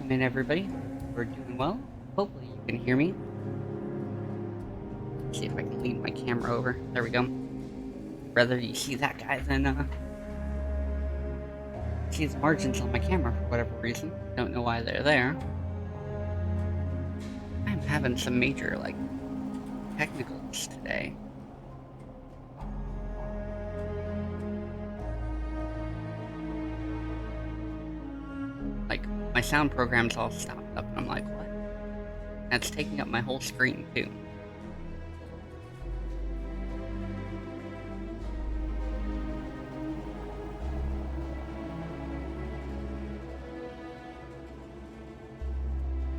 Welcome in, everybody. We're doing well. Hopefully you can hear me. Let's see if I can lean my camera over. There we go. Rather you see that guy than see the margins on my camera for whatever reason. Don't know why they're there. I'm having some major, technicals today. My sound program's all stopped up, and I'm like, what? That's taking up my whole screen, too.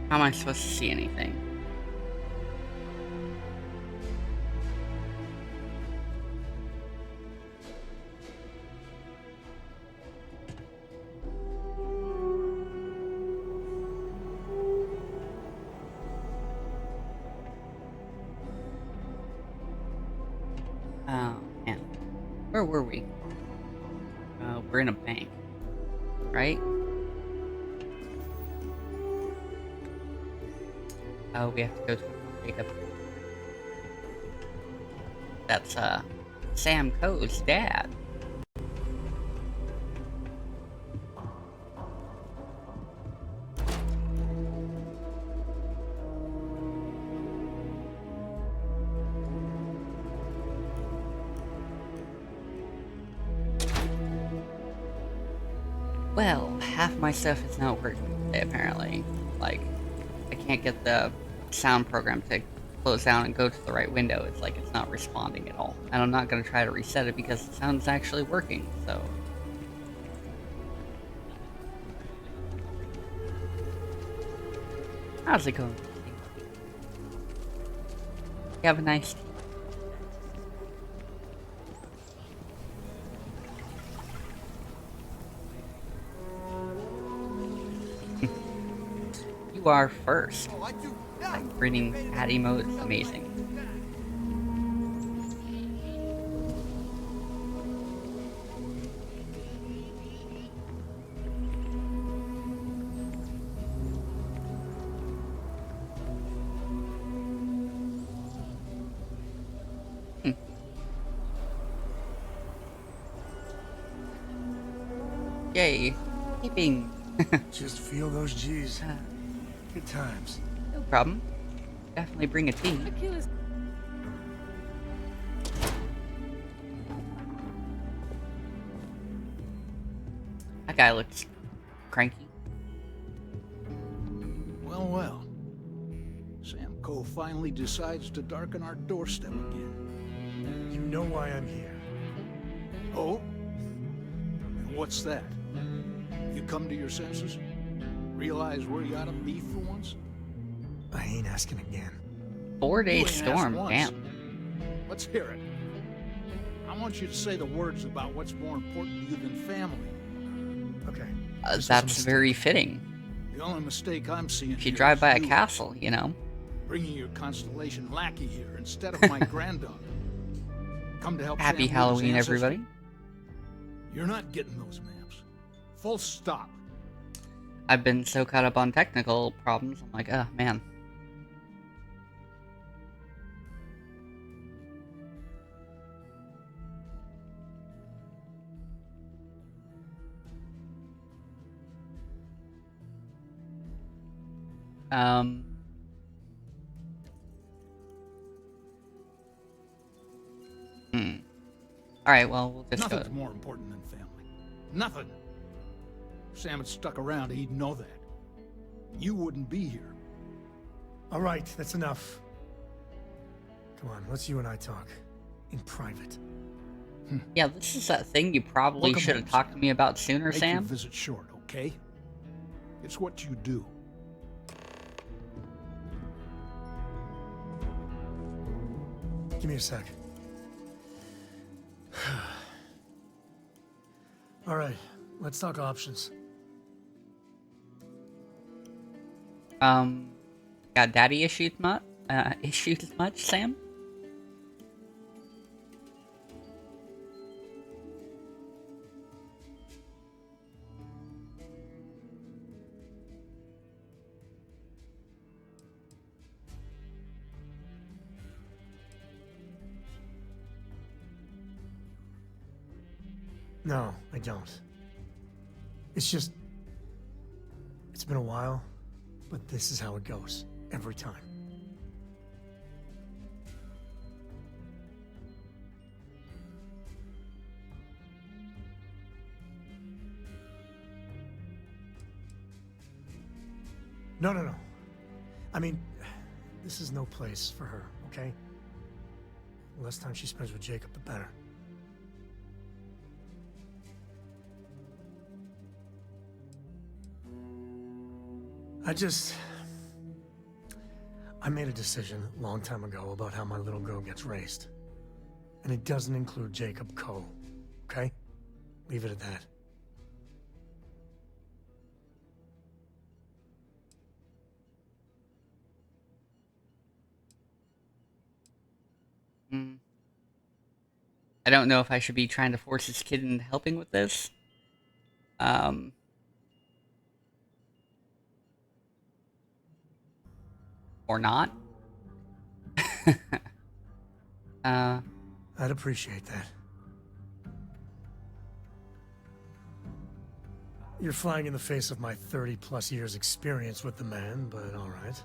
How am I supposed to see anything? Oh, man. Where were we? We're in a bank, right? Oh, we have to go to Jacob. That's, Sam Coe's dad. Well, half my stuff is not working today, apparently. I can't get the sound program to close down and go to the right window. It's like it's not responding at all. And I'm not going to try to reset it because the sound's actually working, so... How's it going? You have a nice day. You are first. Reading Patty mode is amazing. Yay. Keeping. Just feel those G's. Good times. No problem. Definitely bring a tea. Akila's... That guy looks cranky. Well, well. Sam Coe finally decides to darken our doorstep again. You know why I'm here. Oh? And what's that? You come to your senses? Realize where you ought to be for once? I ain't asking again. 4-day You ain't storm, asked once. damn. Let's hear it. I want you to say the words about what's more important to you than family. Okay. That's very fitting. The only mistake I'm seeing If you here drive is by a you castle, you know. bringing your Constellation lackey here instead of my granddaughter. Come to help Happy Sam with his Halloween, ancestry? everybody. You're not getting those maps. Full stop. I've been so caught up on technical problems, I'm like, oh, man. Alright, well, we'll just Nothing's go. more important than family. Nothing. If Sam had stuck around, he'd know that. You wouldn't be here. All right, that's enough. Come on, let's you and I talk. In private. Yeah, this is that thing you probably Welcome should have home, talked to Sam. me about sooner, Make your Sam. visit short, okay? It's what you do. Give me a sec. All right, let's talk options. Got daddy issues much, Sam? No, I don't. It's just... It's been a while, but this is how it goes. Every time. No, no, no. I mean, this is no place for her, okay? The less time she spends with Jacob, the better. I made a decision a long time ago about how my little girl gets raised. And it doesn't include Jacob Coe, okay? Leave it at that. I don't know if I should be trying to force this kid into helping with this. Or not. I'd appreciate that. You're flying in the face of my 30-plus years experience with the man, but all right.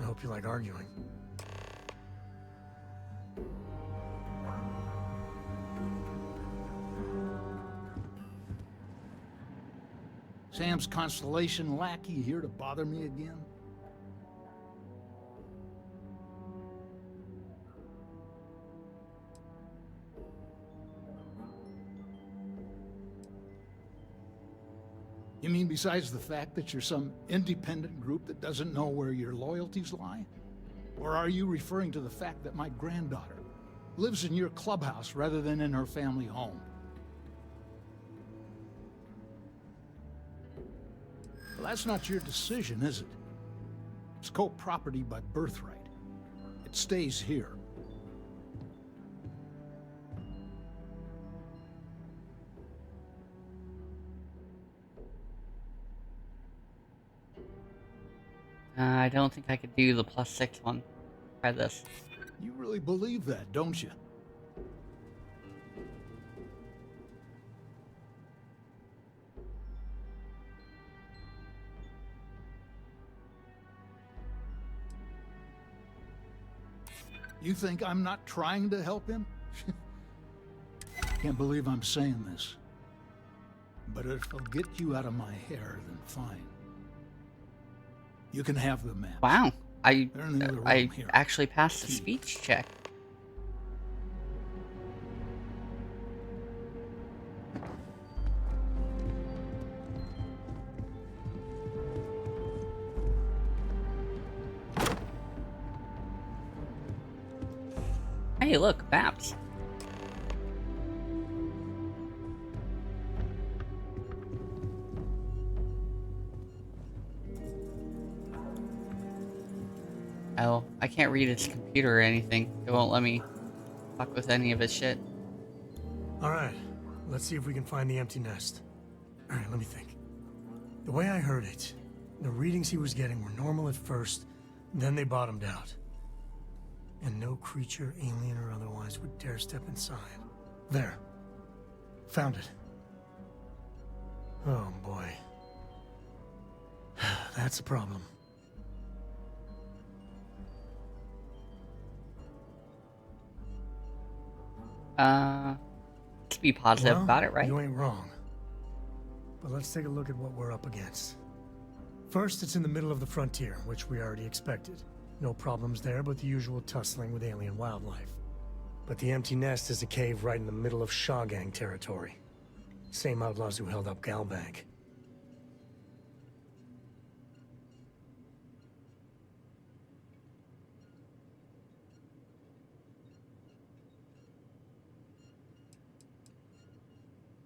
I hope you like arguing. Sam's Constellation lackey here to bother me again? You mean besides the fact that you're some independent group that doesn't know where your loyalties lie? Or are you referring to the fact that my granddaughter lives in your clubhouse rather than in her family home? Well, that's not your decision, is it? It's co-property by birthright. It stays here. I don't think I could do the +6 one. Try this. You really believe that, don't you? You think I'm not trying to help him? Can't believe I'm saying this. But if it'll get you out of my hair, then fine. You can have the map. Wow. I They're in the other room here. actually passed the speech check. Hey, look, maps. Oh, I can't read its computer or anything. It won't let me fuck with any of its shit. Alright, let's see if we can find the empty nest. Alright, let me think. The way I heard it, the readings he was getting were normal at first, then they bottomed out. And no creature, alien or otherwise, would dare step inside. There. Found it. Oh boy. That's a problem. Let's be positive Well, about it, right? You ain't wrong. But let's take a look at what we're up against. First, it's in the middle of the frontier, which we already expected. No problems there, but the usual tussling with alien wildlife. But the empty nest is a cave right in the middle of Shawgang territory. Same outlaws who held up Galbank.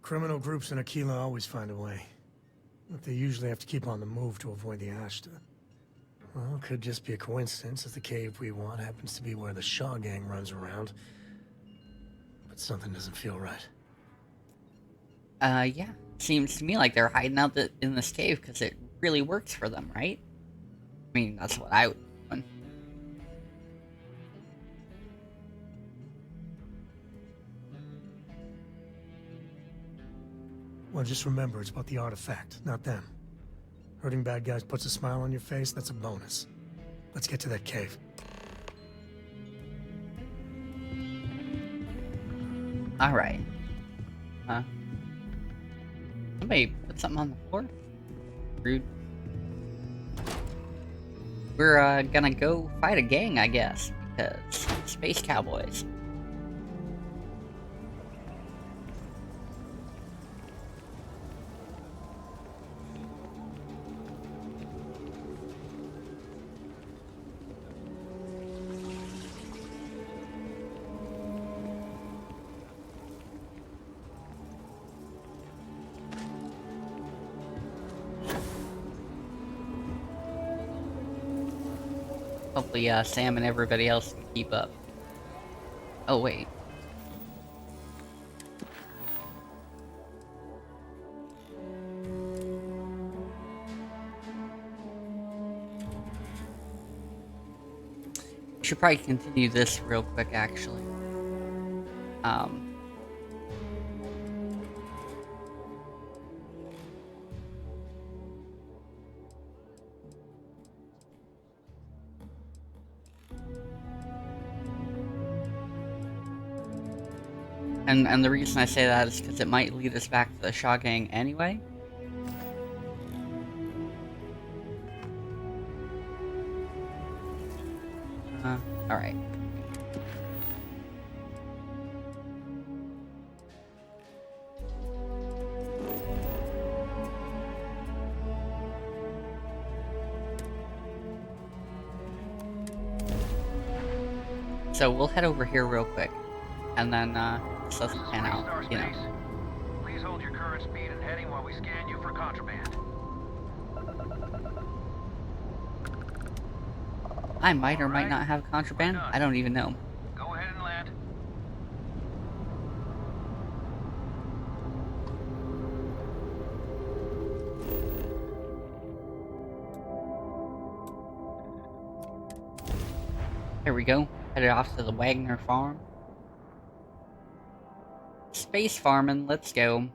Criminal groups in Akila always find a way. But they usually have to keep on the move to avoid the Ashta. Well, it could just be a coincidence that the cave we want happens to be where the Shaw gang runs around. But something doesn't feel right. Yeah. Seems to me like they're hiding out in this cave because it really works for them, right? I mean, that's what I would do. Well, just remember, it's about the artifact, not them. Hurting bad guys puts a smile on your face, that's a bonus. Let's get to that cave. Alright. Somebody put something on the floor? Rude. We're gonna go fight a gang, I guess, because space cowboys. Hopefully, Sam and everybody else can keep up. Oh, wait. We should probably continue this real quick, actually. And the reason I say that is because it might lead us back to the Shaw Gang anyway. Alright. So we'll head over here real quick, and then this doesn't pan out, you know. Please hold your current speed and heading while we scan you for contraband. I might or might not have contraband. I don't even know. Go ahead and land. Here we go. Headed off to the Wagoner Farm. Space farming, let's go.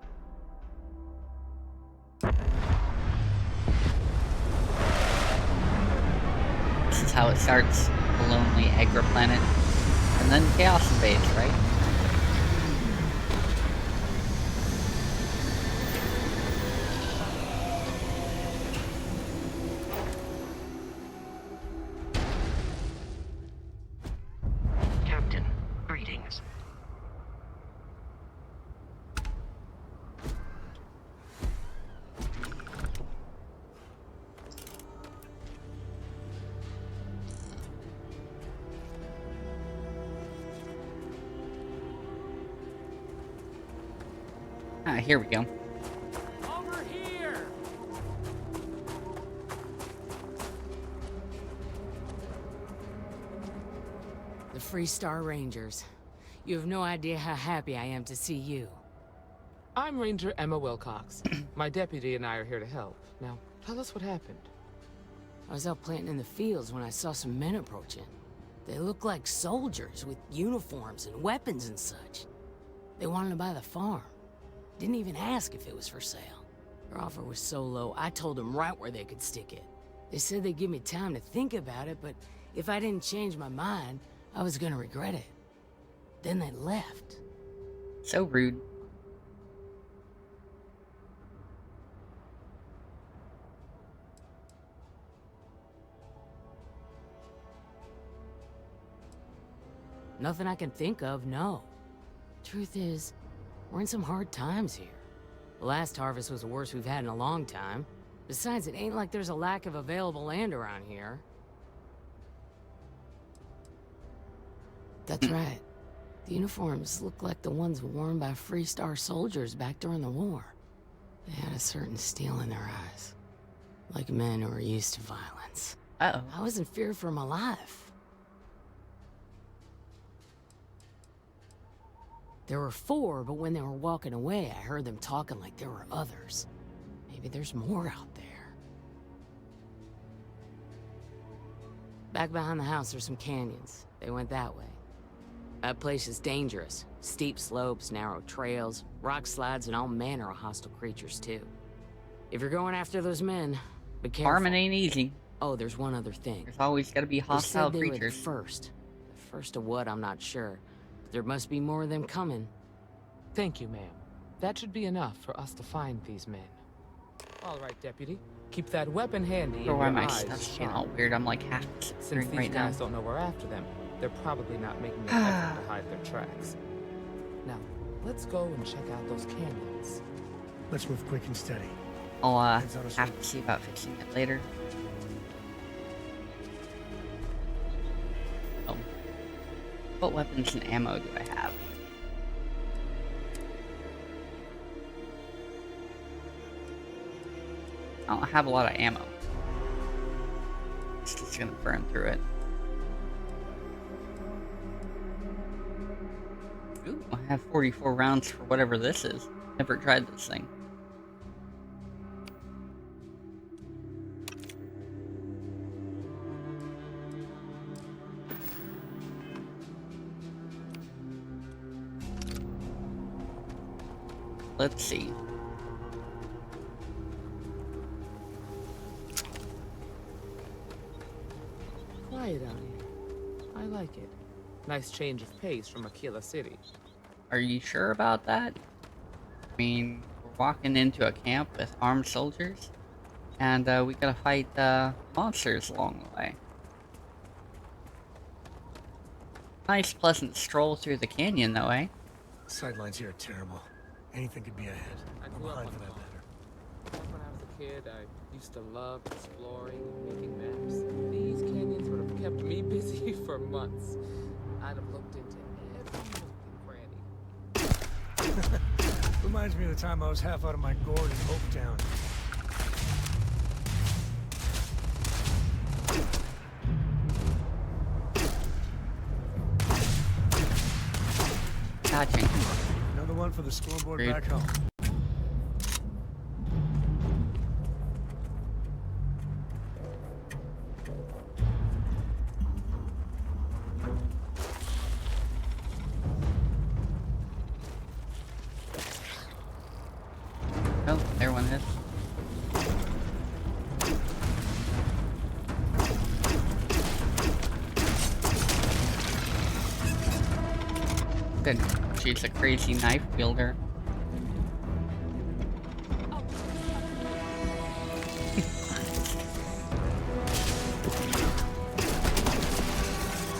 This is how it starts. A lonely exoplanet. And then chaos invades, right? Captain, greetings. Ah, here we go. Over here! The Free Star Rangers. You have no idea how happy I am to see you. I'm Ranger Emma Wilcox. My deputy and I are here to help. Now, tell us what happened. I was out planting in the fields when I saw some men approaching. They looked like soldiers with uniforms and weapons and such. They wanted to buy the farm. Didn't even ask if it was for sale. Their offer was so low, I told them right where they could stick it. They said they'd give me time to think about it, but if I didn't change my mind, I was gonna regret it. Then they left. So rude. Nothing I can think of, no. Truth is, we're in some hard times here. The last harvest was the worst we've had in a long time. Besides, it ain't like there's a lack of available land around here. That's right. The uniforms look like the ones worn by Free Star soldiers back during the war. They had a certain steel in their eyes. Like men who were used to violence. Uh-oh. I was in fear for my life. There were 4, but when they were walking away, I heard them talking like there were others. Maybe there's more out there. Back behind the house, there's some canyons. They went that way. That place is dangerous. Steep slopes, narrow trails, rock slides, and all manner of hostile creatures, too. If you're going after those men, be careful. Farming ain't easy. Oh, there's one other thing. There's always gotta be They hostile said they were the creatures. first. The first of what, I'm not sure. But there must be more of them coming. Thank you, ma'am. That should be enough for us to find these men. All right, Deputy. Keep that weapon handy Or and why your my eyes stuff's getting sharp. all weird. I'm like half Since considering these right now. guys don't know we're after them, they're probably not making an effort to hide their tracks. Now, let's go and check out those canyons. Let's move quick and steady. I'll Heads on us have way. to see about fixing it later. Oh. What weapons and ammo do I have? I don't have a lot of ammo. It's just gonna burn through it. Ooh, I have 44 rounds for whatever this is. Never tried this thing. Let's see. Quiet out here. I like it. Nice change of pace from Akila CIty. Are you sure about that? I mean, we're walking into a camp with armed soldiers, and we gotta fight monsters along the way. Nice, pleasant stroll through the canyon, though, eh? Sightlines here are terrible. Anything could be ahead. I I'm grew up behind on for that the matter. Back when I was a kid, I used to love exploring and making maps. These canyons would have kept me busy for months. I'd have looked into every nook and cranny. Reminds me of the time I was half out of my gourd in Hopetown. Dodging. Another one for the scoreboard Rude. back home. Oh, there one is. Good. She's a crazy knife wielder.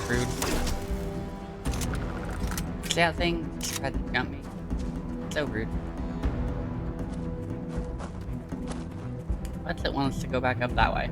Rude. See that thing? Just tried to jump me. So rude. What's it want us to go back up that way?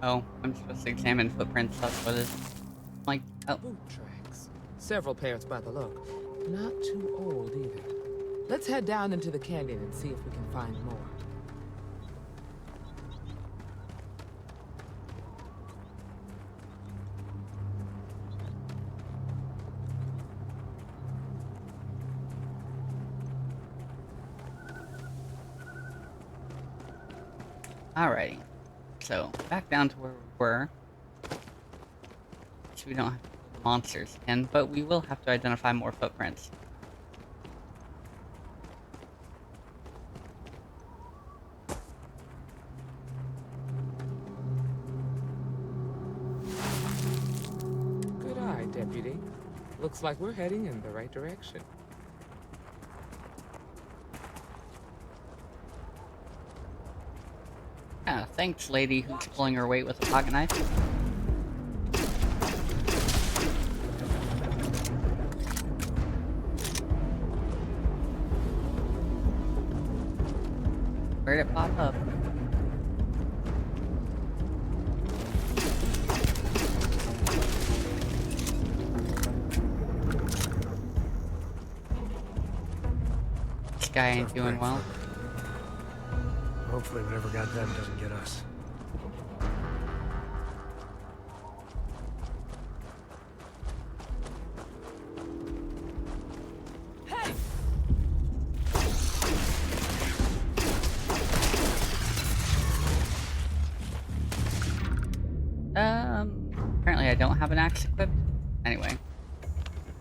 Oh, I'm supposed to examine footprints, that's what it is. Like, oh, Boot tracks. Several pairs by the look. Not too old either. Let's head down into the canyon and see if we can find more. alrighty. So, back down to where we were. So we don't have monsters again, but we will have to identify more footprints. Good eye, Deputy. Looks like we're heading in the right direction. Yeah, thanks, lady who's pulling her weight with a pocket knife. Where'd it pop up? This guy ain't doing well. Hopefully whatever got them doesn't get us. Apparently I don't have an axe equipped. Anyway,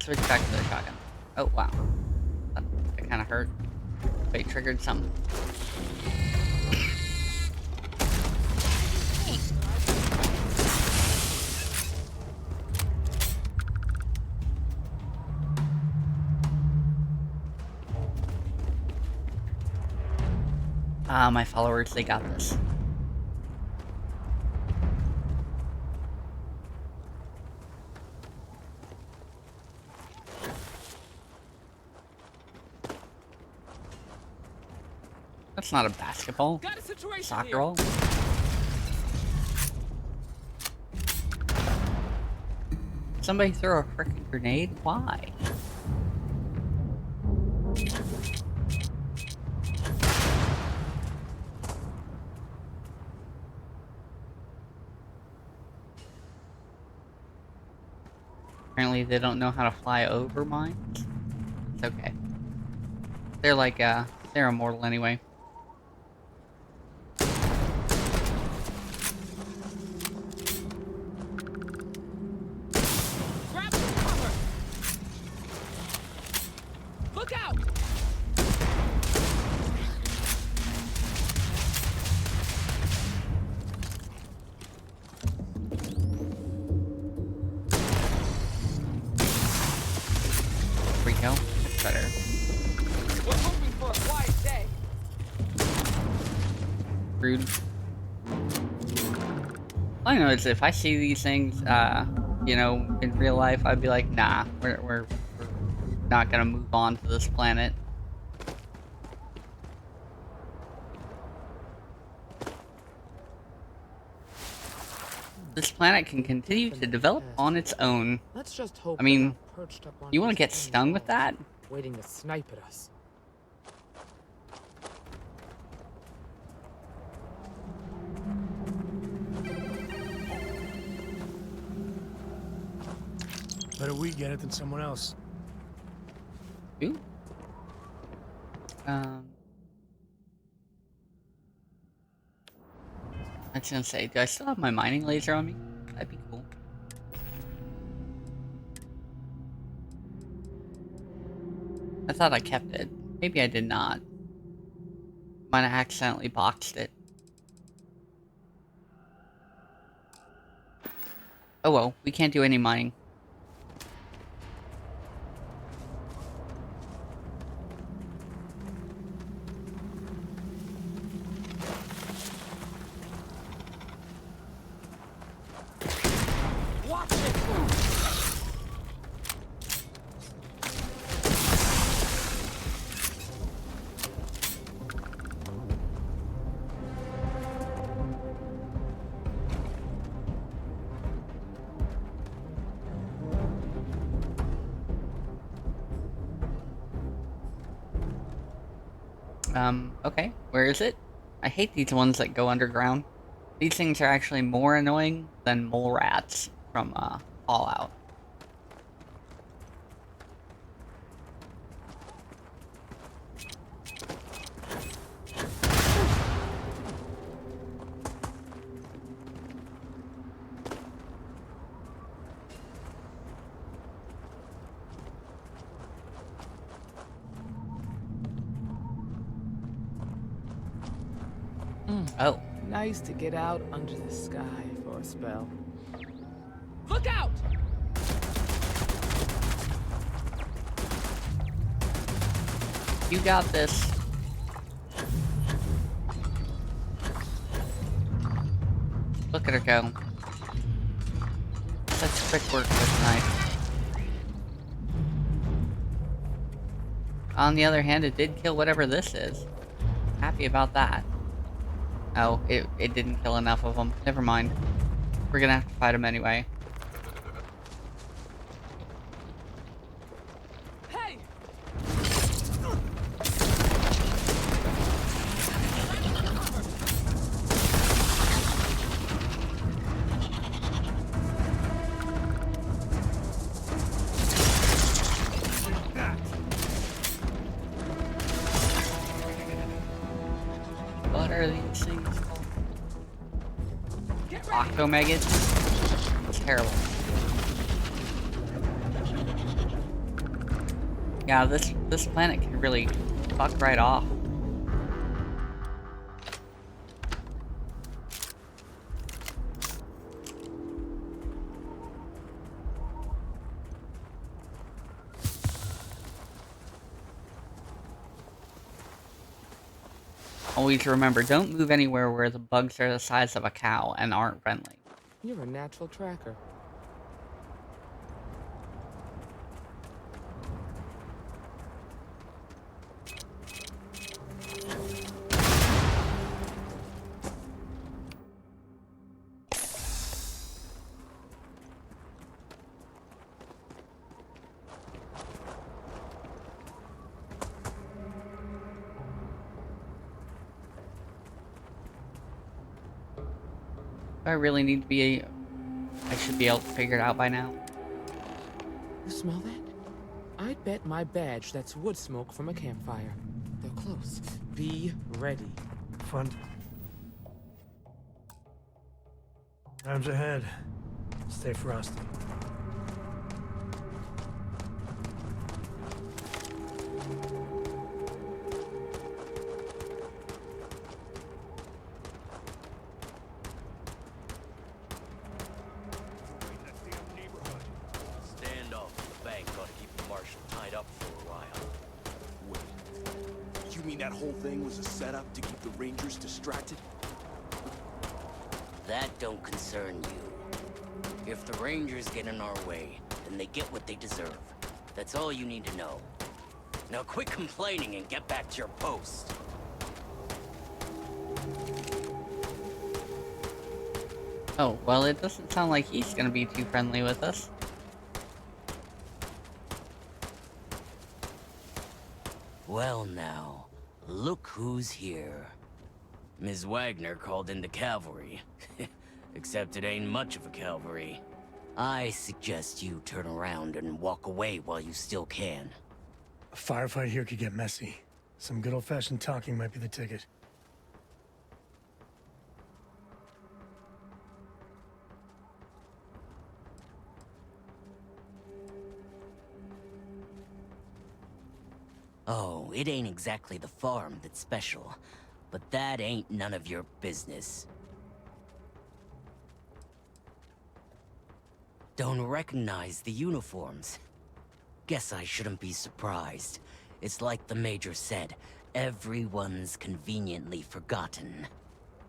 switch back to the shotgun. Oh, wow. That kind of hurt. Wait, triggered something. Ah, my followers, they got this. That's not a basketball. Got a situation Soccer here. ball. Somebody throw a freaking grenade? Why? Apparently they don't know how to fly over mines. It's okay. They're like, they're immortal anyway. Grab some cover. Look out! There we go. Better. We're hoping for a quiet day. Rude. All I know is if I see these things, you know, in real life, I'd be like, nah, we're not gonna move on to this planet. This planet can continue to develop on its own. Let's just hope. I mean, they're not perched up on you want to these get tiny stung with walls, that? waiting to snipe at us. Better we get it than someone else. Ooh. I was gonna say, do I still have my mining laser on me? That'd be cool. I thought I kept it. Maybe I did not. Might have accidentally boxed it. Oh well, we can't do any mining. Watch it! Okay, where is it? I hate these ones that go underground. These things are actually more annoying than mole rats from, Fallout. Oh. Nice to get out under the sky for a spell. Look out! You got this. Look at her go. Such quick work this knife. On the other hand, it did kill whatever this is. Happy about that. Oh, it didn't kill enough of them. Never mind. We're gonna have to fight them anyway. Hey! What are these things called? Octomegats? It's terrible. Yeah, this planet can really fuck right off. Always remember, don't move anywhere where the bugs are the size of a cow and aren't friendly. You're a natural tracker. I really need to be... I should be able to figure it out by now. You smell that? I'd bet my badge that's wood smoke from a campfire. They're close. Be ready. Front. Time's ahead. Stay frosty. Standoff in the bank ought to keep the marshal tied up for a while. Wait. You mean that whole thing was a setup to keep the Rangers distracted? That don't concern you. If the Rangers get in our way, then they get what they deserve. That's all you need to know. Now quit complaining and get back to your post. Oh, well, it doesn't sound like he's gonna be too friendly with us. Well now, look who's here. Ms. Wagner called in the cavalry. Except it ain't much of a cavalry. I suggest you turn around and walk away while you still can. A firefight here could get messy. Some good old-fashioned talking might be the ticket. Oh, it ain't exactly the farm that's special, but that ain't none of your business. Don't recognize the uniforms. Guess I shouldn't be surprised. It's like the Major said, everyone's conveniently forgotten.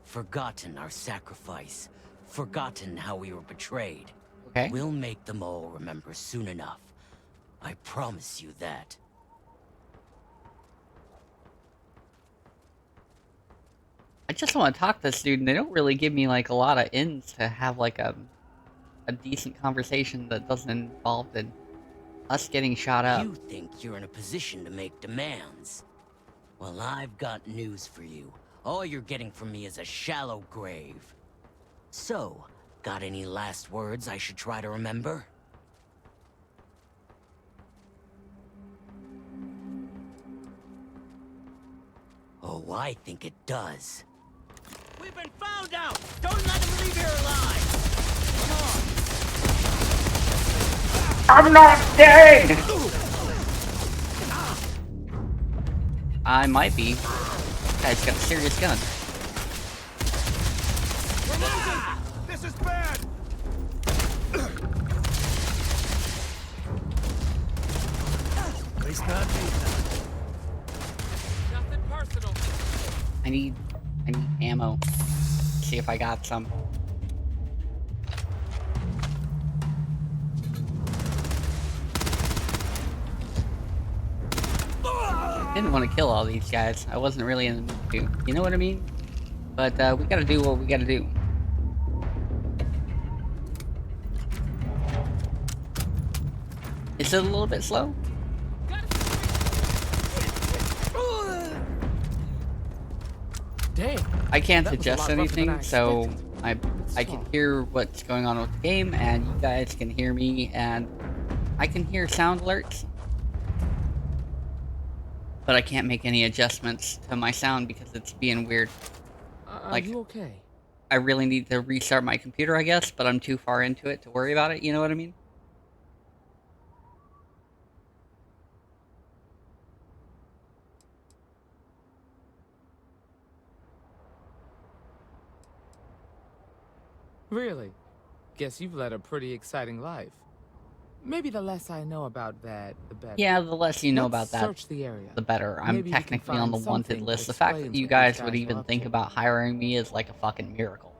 Forgotten our sacrifice. Forgotten how we were betrayed. Okay. We'll make them all remember soon enough. I promise you that. I just want to talk to this dude, and they don't really give me, like, a lot of ins to have, like, a decent conversation that doesn't involve us getting shot up. You think you're in a position to make demands? Well, I've got news for you. All you're getting from me is a shallow grave. So, got any last words I should try to remember? Oh, I think it does. We've been found out! Don't let them leave here alive! I'm not dead! I might be. Guy's got a serious gun. We're losing! This is bad! At least not me. Nothing personal. I need ammo. See if I got some. Didn't want to kill all these guys. I wasn't really in the mood to. You know what I mean? But we gotta do what we gotta do. Is it a little bit slow? Damn. I can't That was a adjust lot rougher than anything, so expected. I can hear what's going on with the game, and you guys can hear me, and I can hear sound alerts. But I can't make any adjustments to my sound because it's being weird. Are Like, you okay? I really need to restart my computer, I guess, but I'm too far into it to worry about it, you know what I mean? Really? Guess you've led a pretty exciting life. Maybe the less I know about that, the better. Yeah, the less you know Let's about that, search the area. the better. I'm Maybe we can technically on the find wanted something list. that The fact that explains you what guys these would guys even are up think to. about hiring me is like a fucking miracle.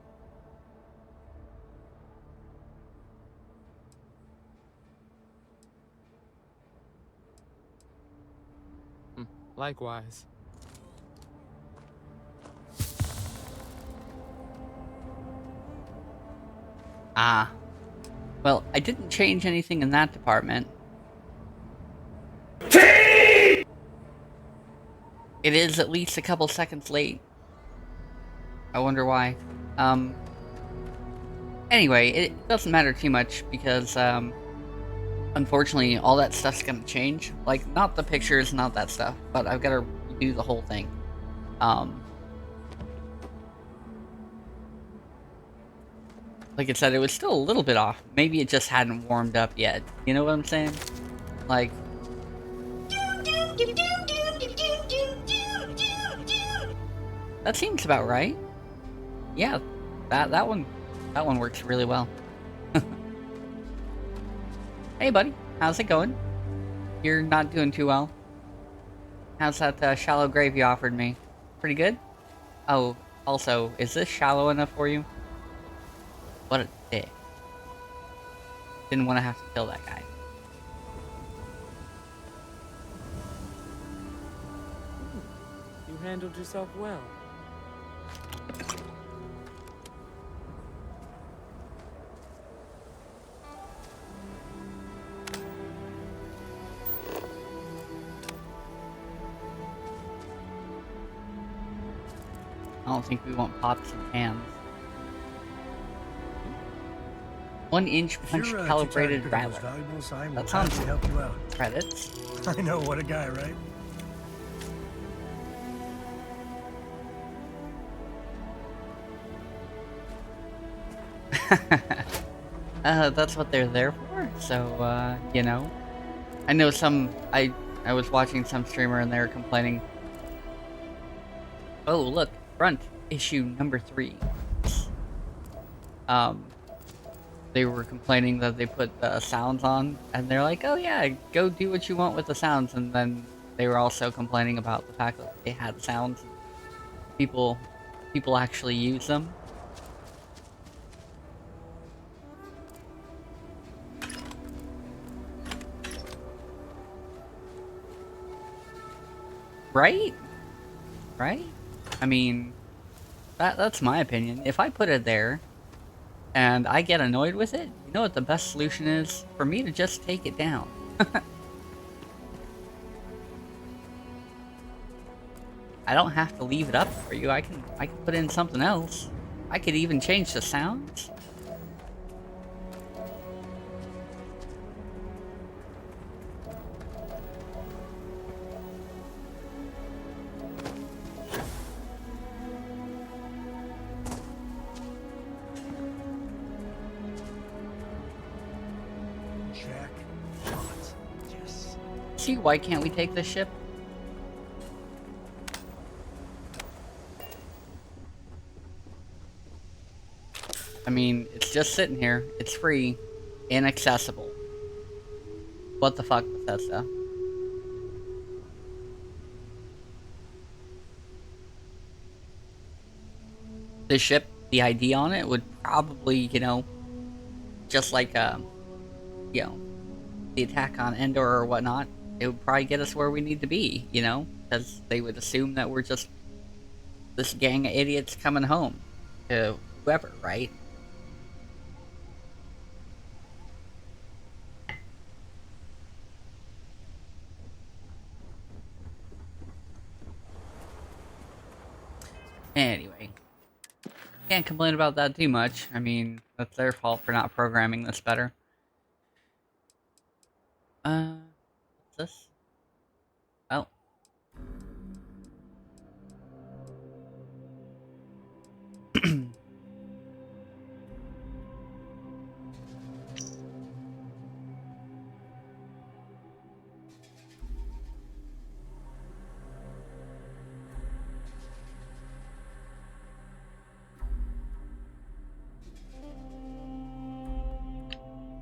Likewise. Ah. Well, I didn't change anything in that department. It is at least a couple seconds late. I wonder why. Anyway, it doesn't matter too much because, unfortunately, all that stuff's gonna change. Like, not the pictures, not that stuff, but I've gotta redo the whole thing. Like I said, it was still a little bit off. Maybe it just hadn't warmed up yet. You know what I'm saying? Like... That seems about right. Yeah, that one works really well. Hey buddy, how's it going? You're not doing too well. How's that shallow grave you offered me? Pretty good? Oh, also, is this shallow enough for you? What a dick. Didn't want to have to kill that guy. You handled yourself well. I don't think we want pots and pans. 1-inch punch If you're, calibrated too tired to pick up those rattler. valuables, I will That sounds happily help you out. credits. I know, what a guy, right? That's what they're there for. So, you know. I know some... I was watching some streamer and they were complaining. Oh, look. Front. Issue number 3. They were complaining that they put the sounds on. And they're like, oh yeah, go do what you want with the sounds. And then they were also complaining about the fact that they had sounds. People actually use them. Right? Right? I mean, that's my opinion. If I put it there, and I get annoyed with it, you know what the best solution is? For me to just take it down. I don't have to leave it up for you. I can put in something else. I could even change the sounds. See, why can't we take this ship? I mean, it's just sitting here. It's free. Inaccessible. What the fuck, Bethesda? This ship, the ID on it would probably, you know, just like, you know, the attack on Endor or whatnot, it would probably get us where we need to be, you know? Because they would assume that we're just this gang of idiots coming home to whoever, right? Anyway, can't complain about that too much. I mean, that's their fault for not programming this better. What's this? Oh.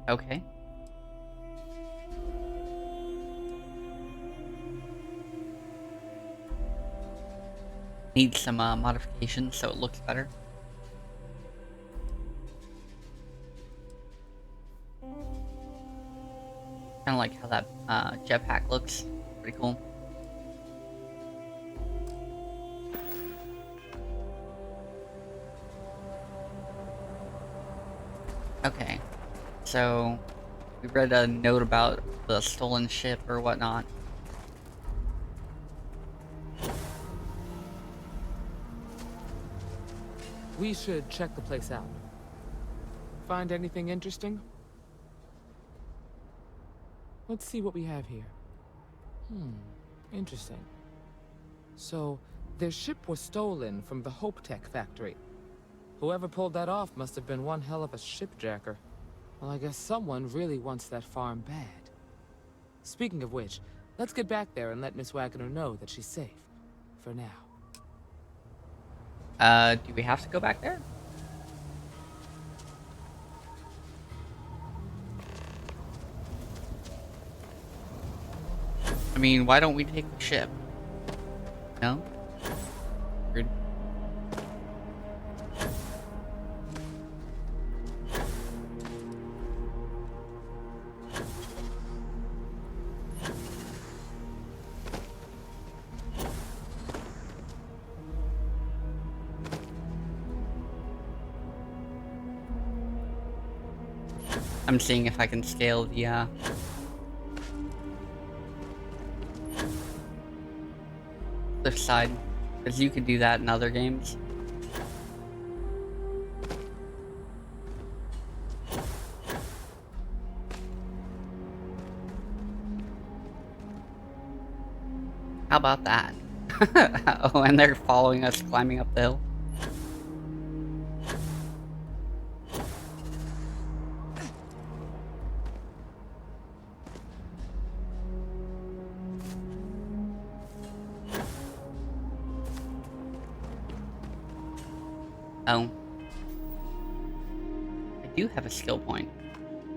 Okay. Needs some modifications so it looks better. Kind of like how that jetpack looks. Pretty cool. Okay. So, we read a note about the stolen ship or whatnot. We should check the place out. Find anything interesting? Let's see what we have here. Interesting. So, their ship was stolen from the Hopetech factory. Whoever pulled that off must have been one hell of a shipjacker. Well, I guess someone really wants that farm bad. Speaking of which, let's get back there and let Miss Wagoner know that she's safe. For now. Do we have to go back there? I mean, why don't we take the ship? No? Weird. I'm seeing if I can scale the cliff side, because you could do that in other games. How about that? Oh, and they're following us climbing up the hill. Oh. I do have a skill point.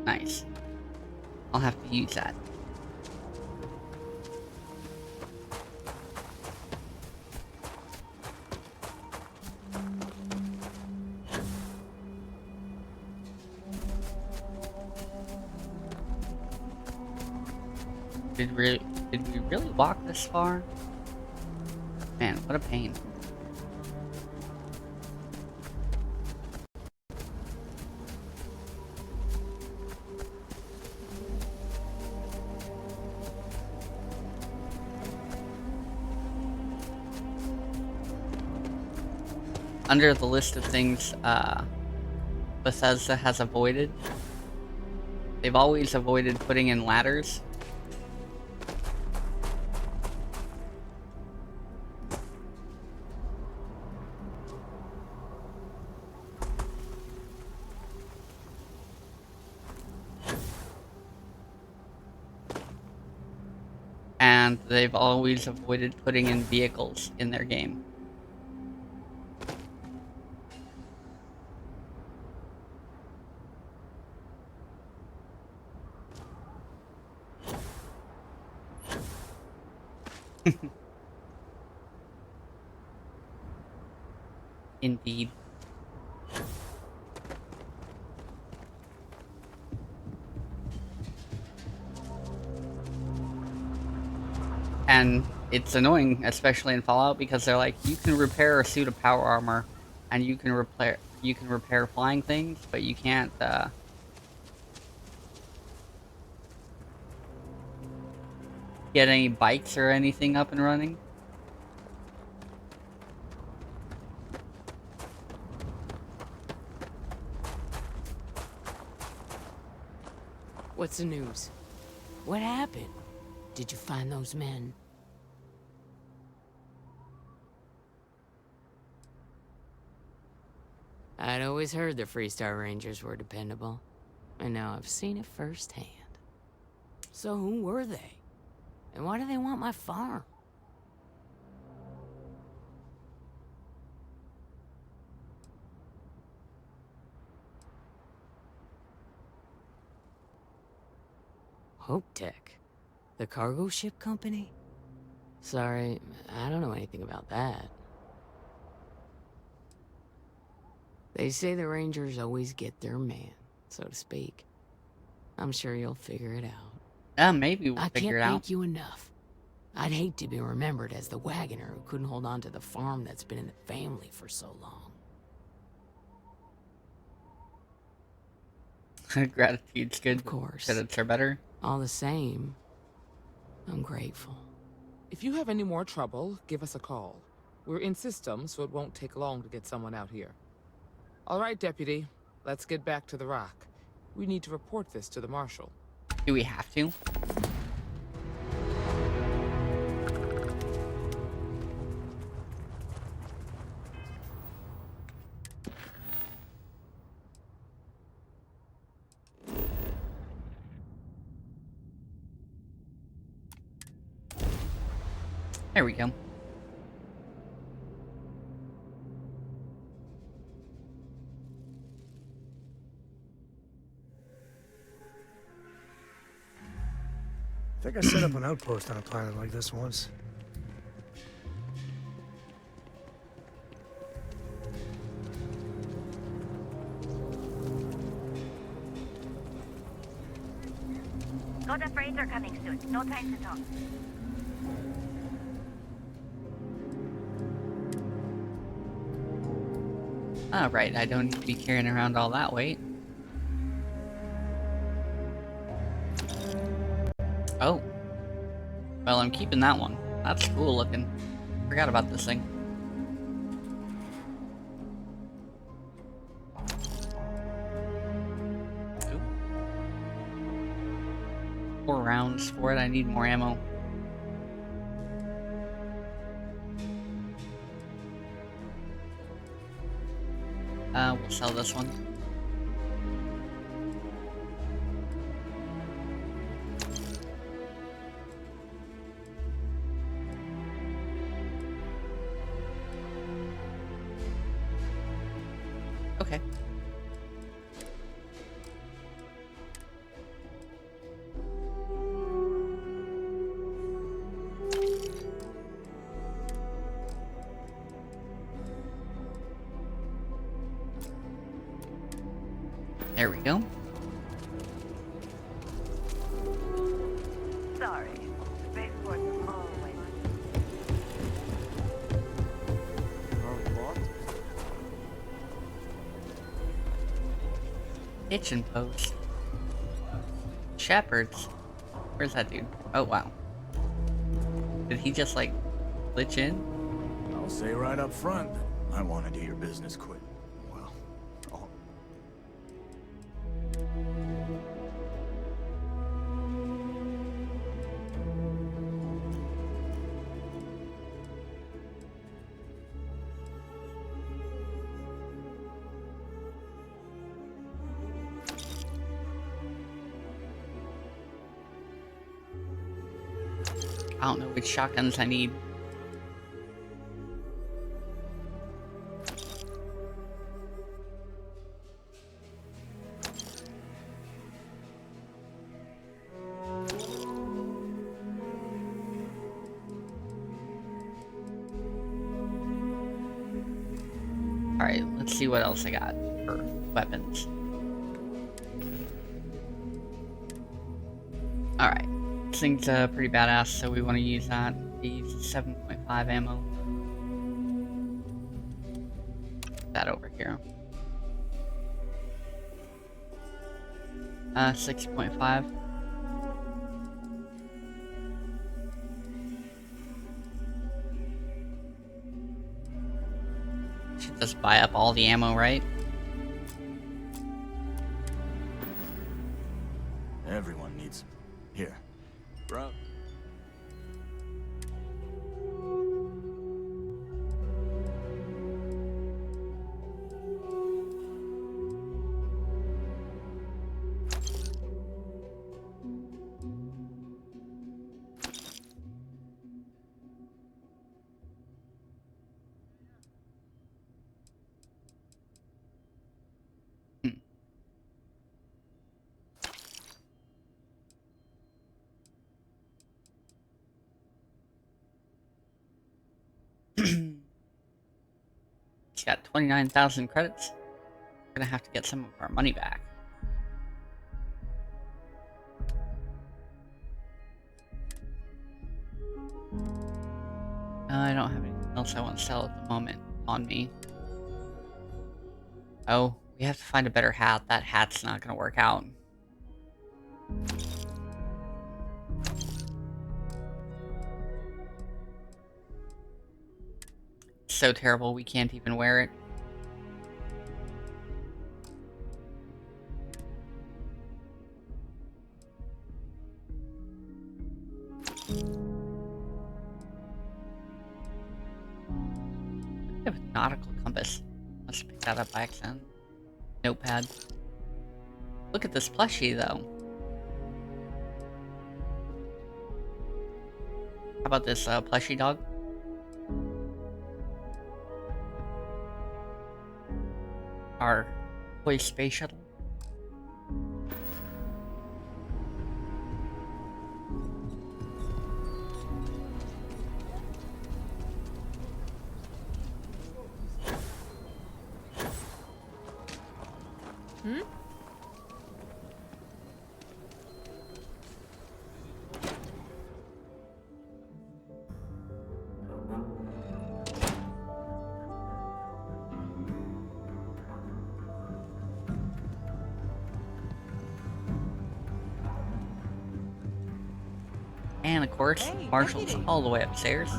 Nice. I'll have to use that. Did we really walk this far? Man, what a pain. Under the list of things Bethesda has avoided, they've always avoided putting in ladders. And they've always avoided putting in vehicles in their game. Indeed. And it's annoying, especially in Fallout, because they're like, you can repair a suit of power armor, and you can repair flying things, but you can't get any bikes or anything up and running. What's the news? What happened? Did you find those men? I'd always heard the Freestar Rangers were dependable, and now I've seen it firsthand. So who were they? And why do they want my farm? Hopetech? The cargo ship company? Sorry, I don't know anything about that. They say the Rangers always get their man, so to speak. I'm sure you'll figure it out. Maybe we'll figure it out. I can't thank you enough. I'd hate to be remembered as the Wagoner who couldn't hold on to the farm that's been in the family for so long. Gratitude's good. Of course. Credits are better. All the same, I'm grateful. If you have any more trouble, give us a call. We're in system, so it won't take long to get someone out here. All right, Deputy. Let's get back to the rock. We need to report this to the Marshal. Do we have to? There we go. I think I set up an outpost on a planet like this once. Got a freighter coming soon. No time to talk. Ah, right, I don't need to be carrying around all that weight. Oh. Well, I'm keeping that one. That's cool looking. Forgot about this thing. Ooh. 4 rounds for it. I need more ammo. We'll sell this one. Okay. There we go. Sorry. Spaceport's always. Kitchen post. Shepherds. Where's that dude? Oh, wow. Did he just, like, glitch in? I'll say right up front that I want to do your business quick. Well, I don't know which shotguns I need. Alright, let's see what else I got for weapons. Alright, This thing's pretty badass, so we want to use that. Use 7.5 ammo. That over here. 6.5. Should just buy up all the ammo, right? Everyone needs... Here. Bro. It's got 29,000 credits. We're gonna have to get some of our money back. I don't have anything else I want to sell at the moment on me. Oh, we have to find a better hat. That hat's not gonna work out. It's so terrible we can't even wear it. I have a nautical compass. Must have picked that up by accident. Notepad. Look at this plushie, though. How about this plushie dog? Our toy space shuttle. And of course, Hey, Marshall's deputy. all the way upstairs.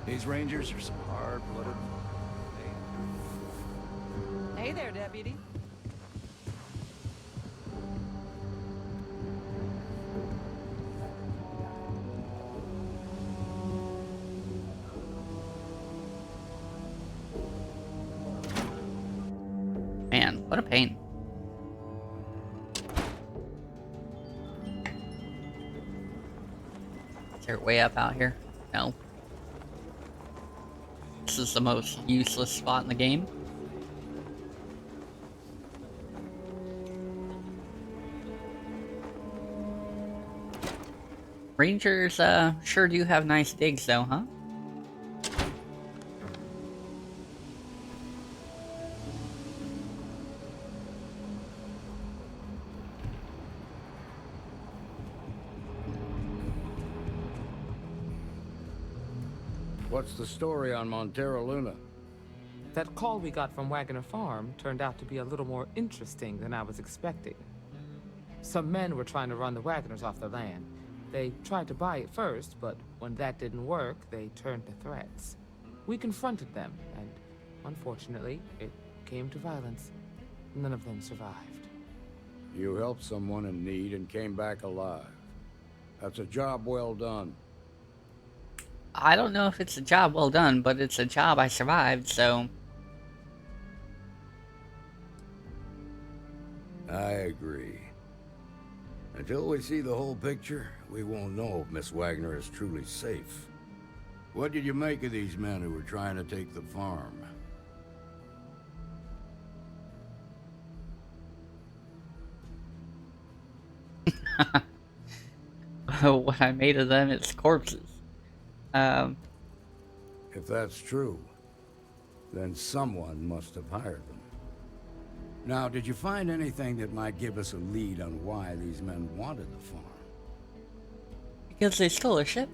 These rangers are some hard-blooded... Hey there, deputy. Man, what a pain. Is there a way up out here? No. This is the most useless spot in the game. Rangers, sure do have nice digs though, huh? What's the story on Montara Luna? That call we got from Wagoner Farm turned out to be a little more interesting than I was expecting. Some men were trying to run the Wagoners off the land. They tried to buy it first, but when that didn't work, they turned to threats. We confronted them, and unfortunately, it came to violence. None of them survived. You helped someone in need and came back alive. That's a job well done. I don't know if it's a job well done, but it's a job I survived, so... I agree. Until we see the whole picture, we won't know if Miss Wagner is truly safe. What did you make of these men who were trying to take the farm? What I made of them is corpses. If that's true, then someone must have hired them. Now, did you find anything that might give us a lead on why these men wanted the farm? Because they stole a ship.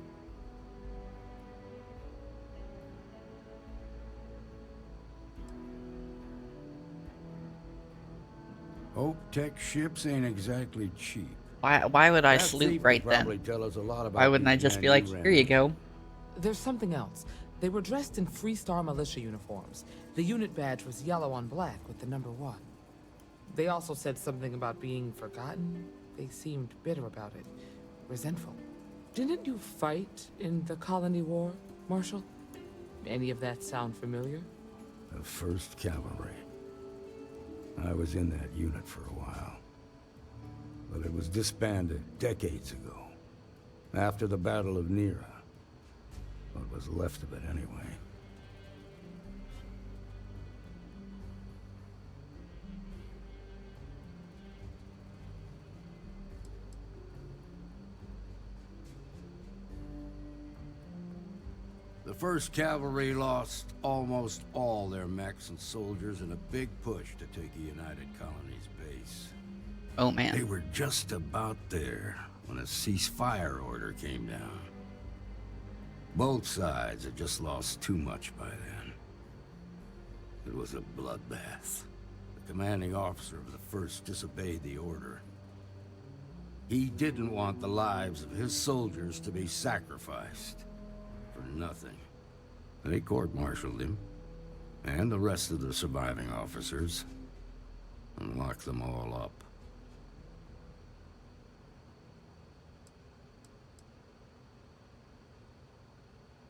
Hope Tech ships ain't exactly cheap. Why would I That salute thief right could probably then? tell us a lot about Why wouldn't I these just men be like, you ran here you into. go? There's something else. They were dressed in Freestar militia uniforms. The unit badge was yellow on black with the number 1. They also said something about being forgotten. They seemed bitter about it, resentful. Didn't you fight in the Colony War, Marshal? Any of that sound familiar? The 1st Cavalry. I was in that unit for a while. But it was disbanded decades ago. After the Battle of Nera. What was left of it anyway. The 1st Cavalry lost almost all their mechs and soldiers in a big push to take a United Colonies base. Oh man. They were just about there when a ceasefire order came down. Both sides had just lost too much by then. It was a bloodbath. The commanding officer of the 1st disobeyed the order. He didn't want the lives of his soldiers to be sacrificed. For nothing. They court-martialed him, and the rest of the surviving officers, and locked them all up.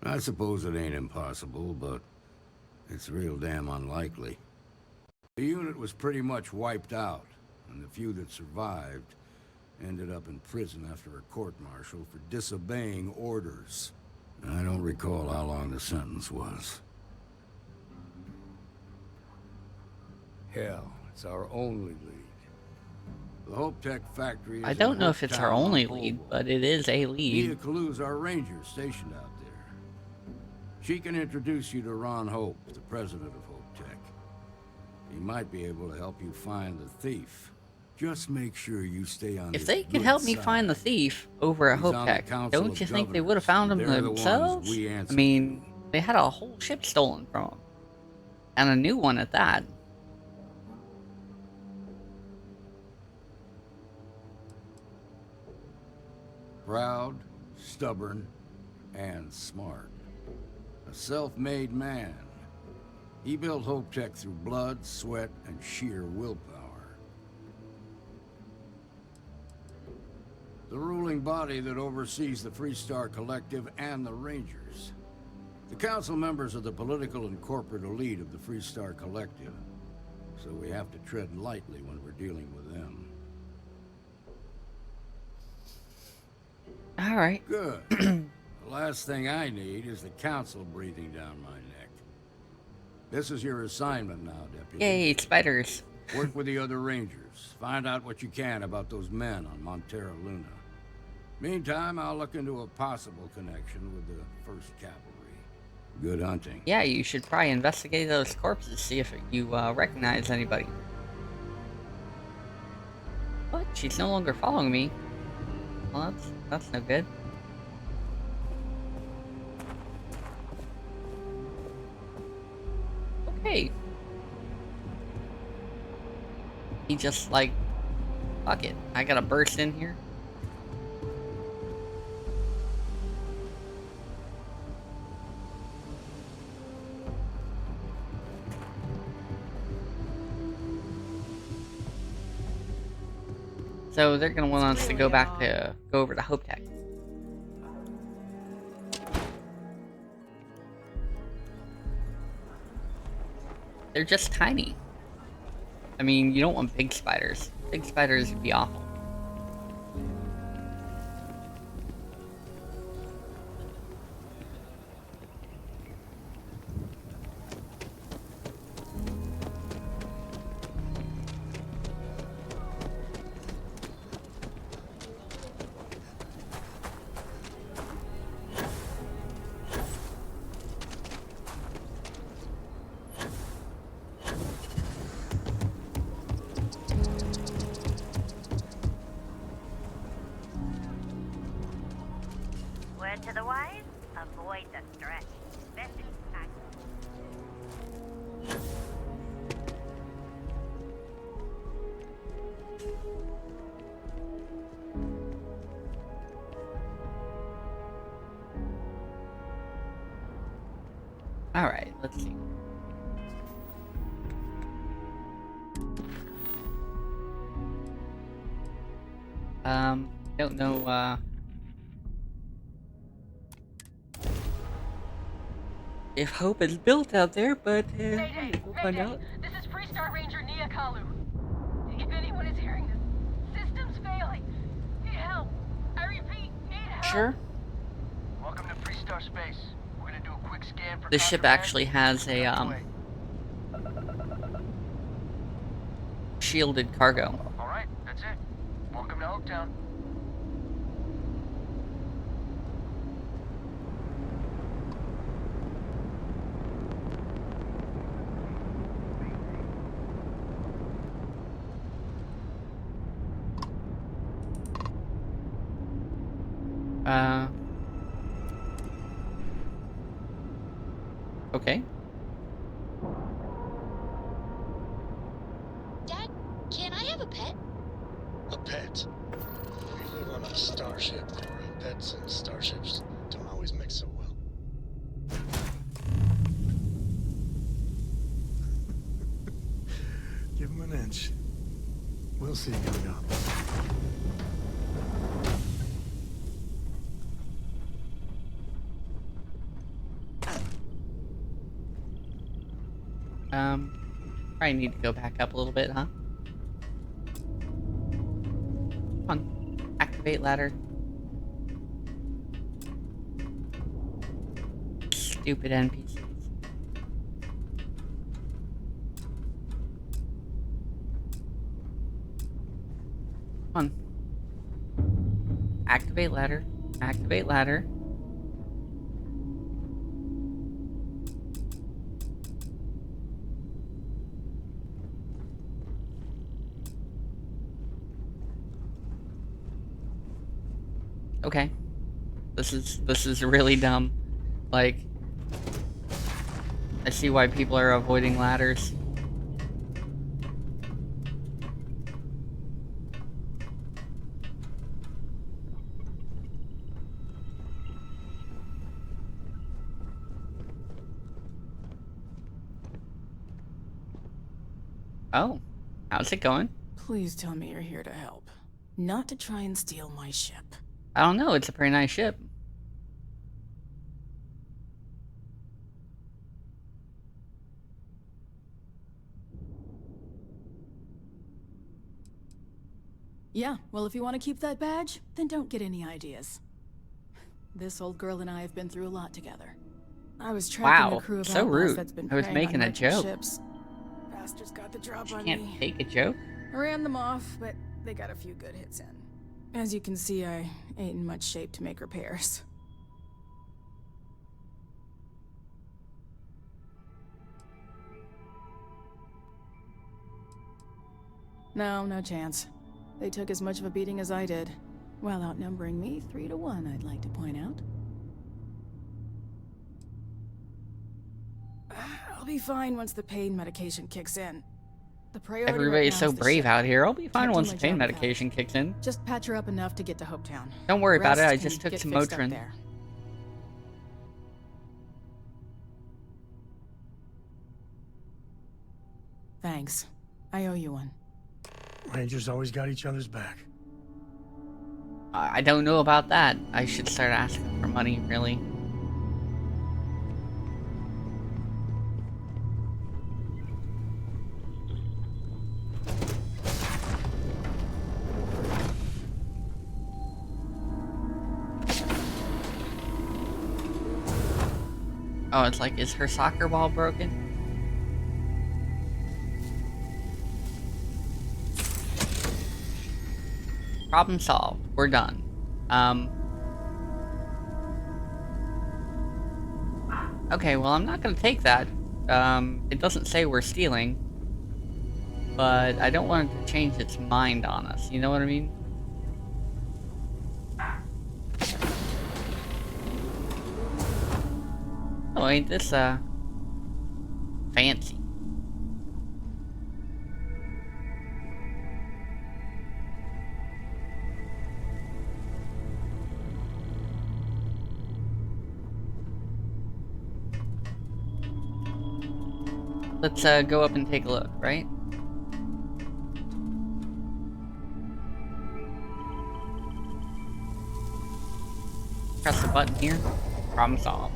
I suppose it ain't impossible, but it's real damn unlikely. The unit was pretty much wiped out, and the few that survived ended up in prison after a court-martial for disobeying orders. I don't recall how long the sentence was. Hell, it's our only lead. The Hope Tech factory is I don't in know if it's our Hopetown, only Polvo. lead, but it is a Miatha lead. Kalu's our ranger stationed out there. She can introduce you to Ron Hope, the president of Hope Tech. He might be able to help you find the thief. Just make sure you stay on If his they could good help me side. find the thief over at He's Hope on the Tech, Council don't of you think they Governors. would have found him They're the ones themselves? we I answer mean, to. they had a whole ship stolen from them. And a new one at that. Proud, stubborn, and smart. A self-made man. He built Hope Tech through blood, sweat, and sheer willpower. The ruling body that oversees the Freestar Collective and the Rangers. The council members are the political and corporate elite of the Freestar Collective, so we have to tread lightly when we're dealing with them. Alright. Good. The last thing I need is the council breathing down my neck. This is your assignment now, Deputy. Yay, spiders. Work with the other Rangers. Find out what you can about those men on Montara Luna. Meantime, I'll look into a possible connection with the 1st Cavalry. Good hunting. Yeah, you should probably investigate those corpses, see if you recognize anybody. What? She's no longer following me. Well, that's no good. Okay. He just like, fuck it. I gotta burst in here. So they're gonna want us to go over to Hope Tech. They're just tiny. I mean, you don't want big spiders. Big spiders would be awful. And to the wise, avoid the stretch. Best if you pack. Alright, let's see. Don't know, if hope is built out there, but, Mayday! we'll find Mayday! out. This is Freestar Ranger Nia Kalu. If anyone is hearing this, system's failing. Need help. I repeat, need help. Sure. Welcome to Freestar Space. We're gonna do a quick scan for This ship contraband. actually has a, Underway. shielded cargo. Alright, that's it. Welcome to Hopetown. Okay. Dad, can I have a pet? A pet? We live on a starship, where pets and starships don't always mix so well. Give him an inch. We'll see coming up. Probably need to go back up a little bit, huh? Come on. Activate ladder. Stupid NPCs. Come on. Activate ladder. Activate ladder. Okay. This is really dumb. Like, I see why people are avoiding ladders. Oh, how's it going? Please tell me you're here to help. Not to try and steal my ship. I don't know, it's a pretty nice ship. Yeah, well, if you want to keep that badge, then don't get any ideas. This old girl and I have been through a lot together. I was tracking Wow, a crew of so outlaws rude. that's been I was preying making on a merchant joke. Ships. Bastards got the drop You on can't me. take a joke? I ran them off, but they got a few good hits in. As you can see, I ain't in much shape to make repairs. No, no chance. They took as much of a beating as I did, while outnumbering me 3 to 1, I'd like to point out. I'll be fine once the pain medication kicks in. The priority Everybody's right now so is the brave ship. out here. I'll be fine Can't do once my the pain job without medication kicks in. Just patch her up enough to get to Hopetown. Don't worry about it, Rest I can just took get some fixed up Motrin. there. Thanks. I owe you one. Rangers always got each other's back. I don't know about that. I should start asking for money, really. Oh, it's like, is her soccer ball broken? Problem solved. We're done. Okay, well, I'm not gonna take that. It doesn't say we're stealing. But I don't want it to change its mind on us, you know what I mean? Oh, ain't this, fancy. Let's, go up and take a look, right? Press the button here. Problem solved.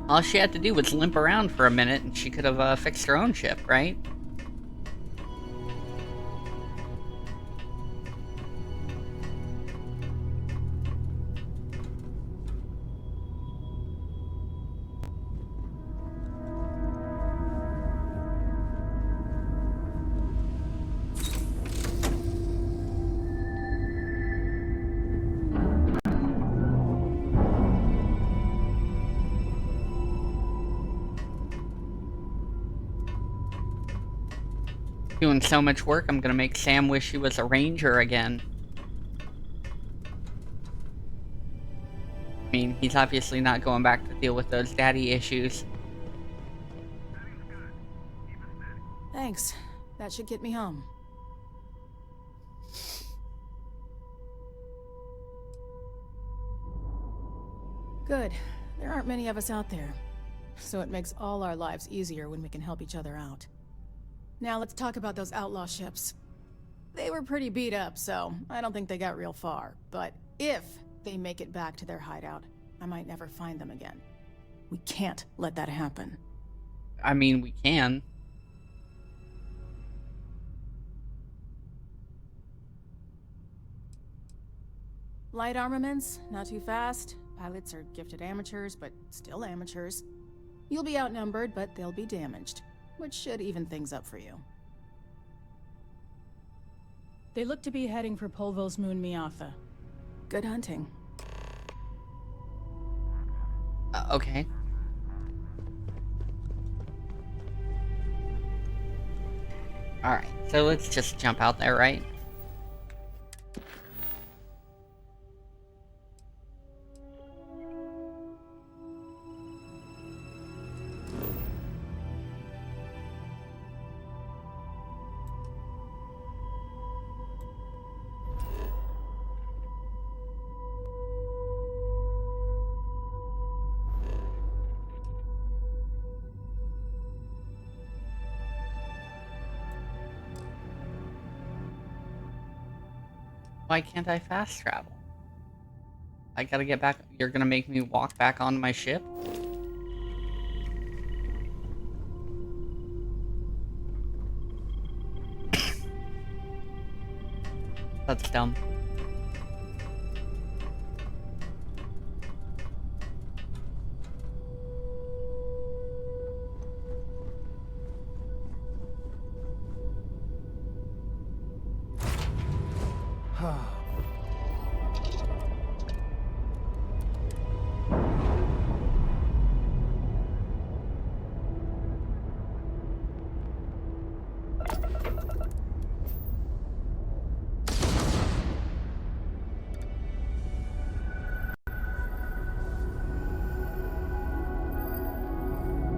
All she had to do was limp around for a minute and she could have fixed her own ship, right? Doing so much work, I'm gonna make Sam wish he was a ranger again. I mean, he's obviously not going back to deal with those daddy issues. Thanks. That should get me home. Good. There aren't many of us out there, so it makes all our lives easier when we can help each other out. Now let's talk about those outlaw ships. They were pretty beat up, so I don't think they got real far. But if they make it back to their hideout, I might never find them again. We can't let that happen. I mean, we can. Light armaments, not too fast. Pilots are gifted amateurs, but still amateurs. You'll be outnumbered, but they'll be damaged, which should even things up for you. They look to be heading for Polvo's moon Miatha. Good hunting. Okay. Alright, so let's just jump out there, right? Why can't I fast travel? I gotta get back. You're gonna make me walk back onto my ship? That's dumb.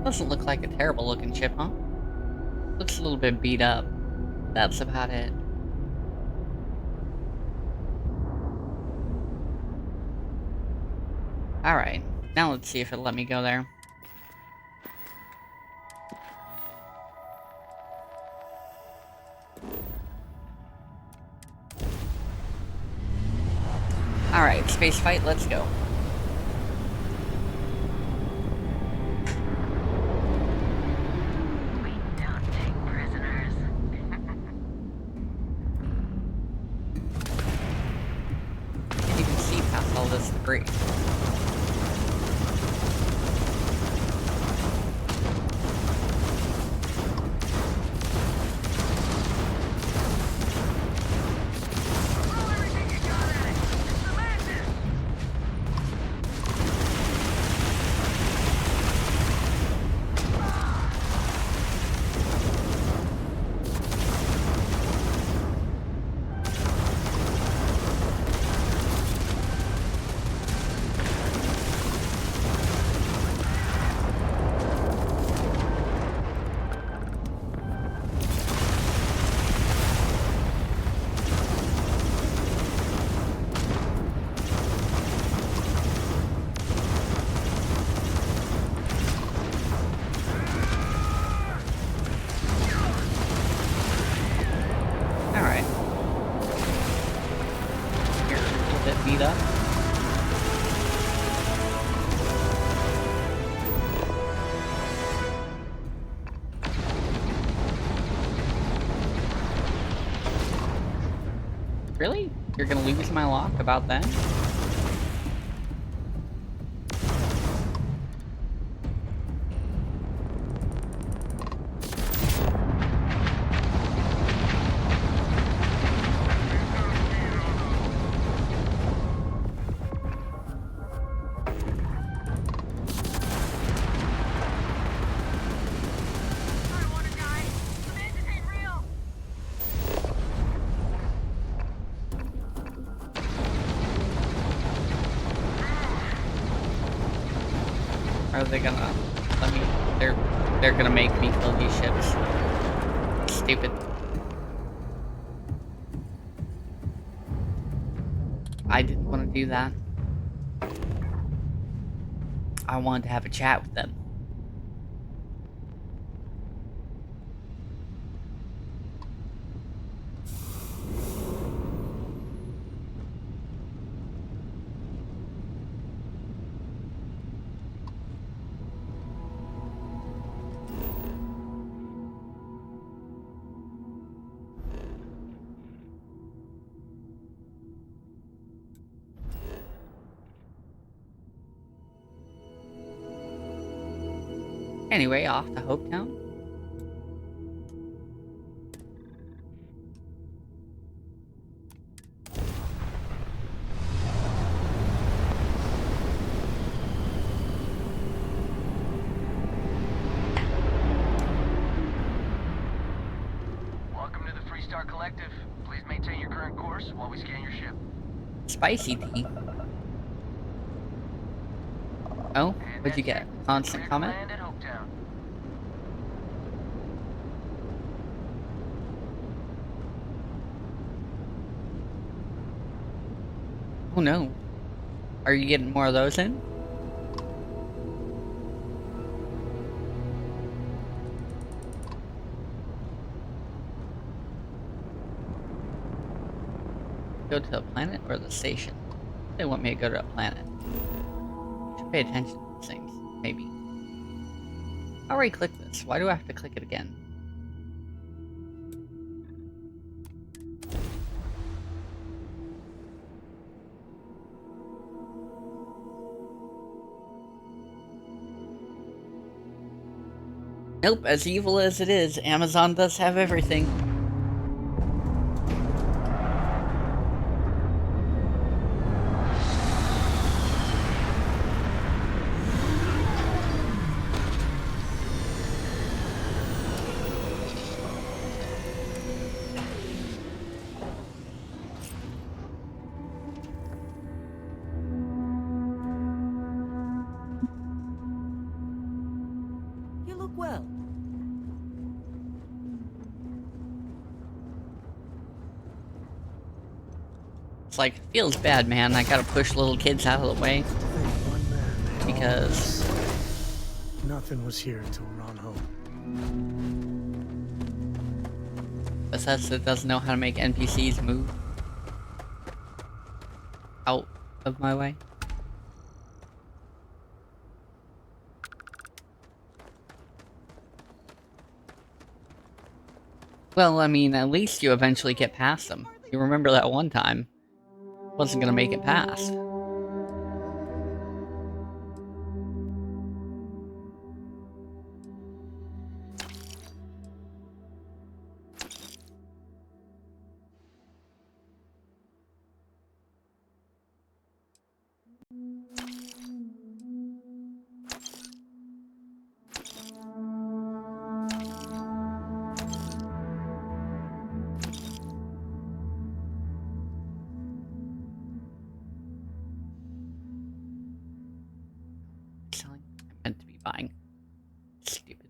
Doesn't look like a terrible looking ship, huh? Looks a little bit beat up. That's about it. Alright, now let's see if it'll let me go there. Alright, space fight, let's go. Great. up. Really? You're gonna lose my lock about that? Are they gonna let me? They're gonna make me kill these ships. Stupid. I didn't want to do that. I wanted to have a chat with them. Anyway, off to Hopetown. Welcome to the Freestar Collective. Please maintain your current course while we scan your ship. Spicy tea. Oh, what'd you get? Constant comment? Land at Hopetown. Oh no. Are you getting more of those in? Go to the planet or the station? They want me to go to a planet. Should pay attention to these things, maybe. I already clicked this. Why do I have to click it again? Nope, as evil as it is, Amazon does have everything. You look well. It's like, it feels bad, man. I gotta push little kids out of the way. Because... nothing was here until we're on home. Bethesda doesn't know how to make NPCs move out of my way. Well, I mean, at least you eventually get past them. You remember that one time? Wasn't gonna make it past. Selling? I meant to be buying. Stupid.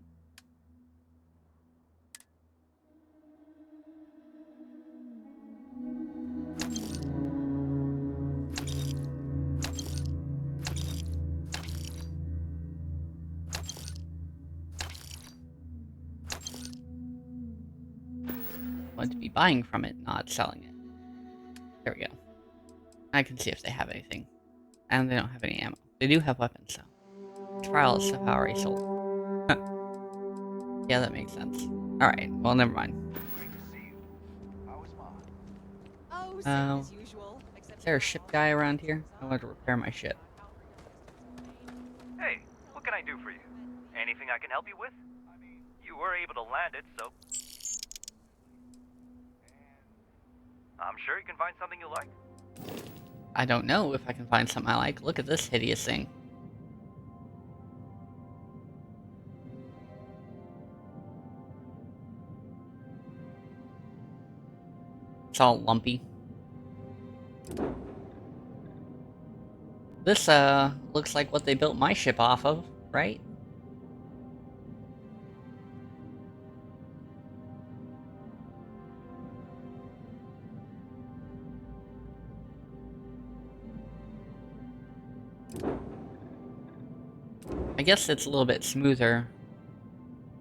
I want to be buying from it, not selling it. There we go. I can see if they have anything. And they don't have any ammo. They do have weapons, though. Trials have already sold. Yeah, that makes sense. Alright, well, never mind. Is there a ship guy around here? I want to repair my ship. Hey, what can I do for you? Anything I can help you with? You were able to land it, so... I'm sure you can find something you like. I don't know if I can find something I like. Look at this hideous thing. It's all lumpy. This, looks like what they built my ship off of, right? I guess it's a little bit smoother.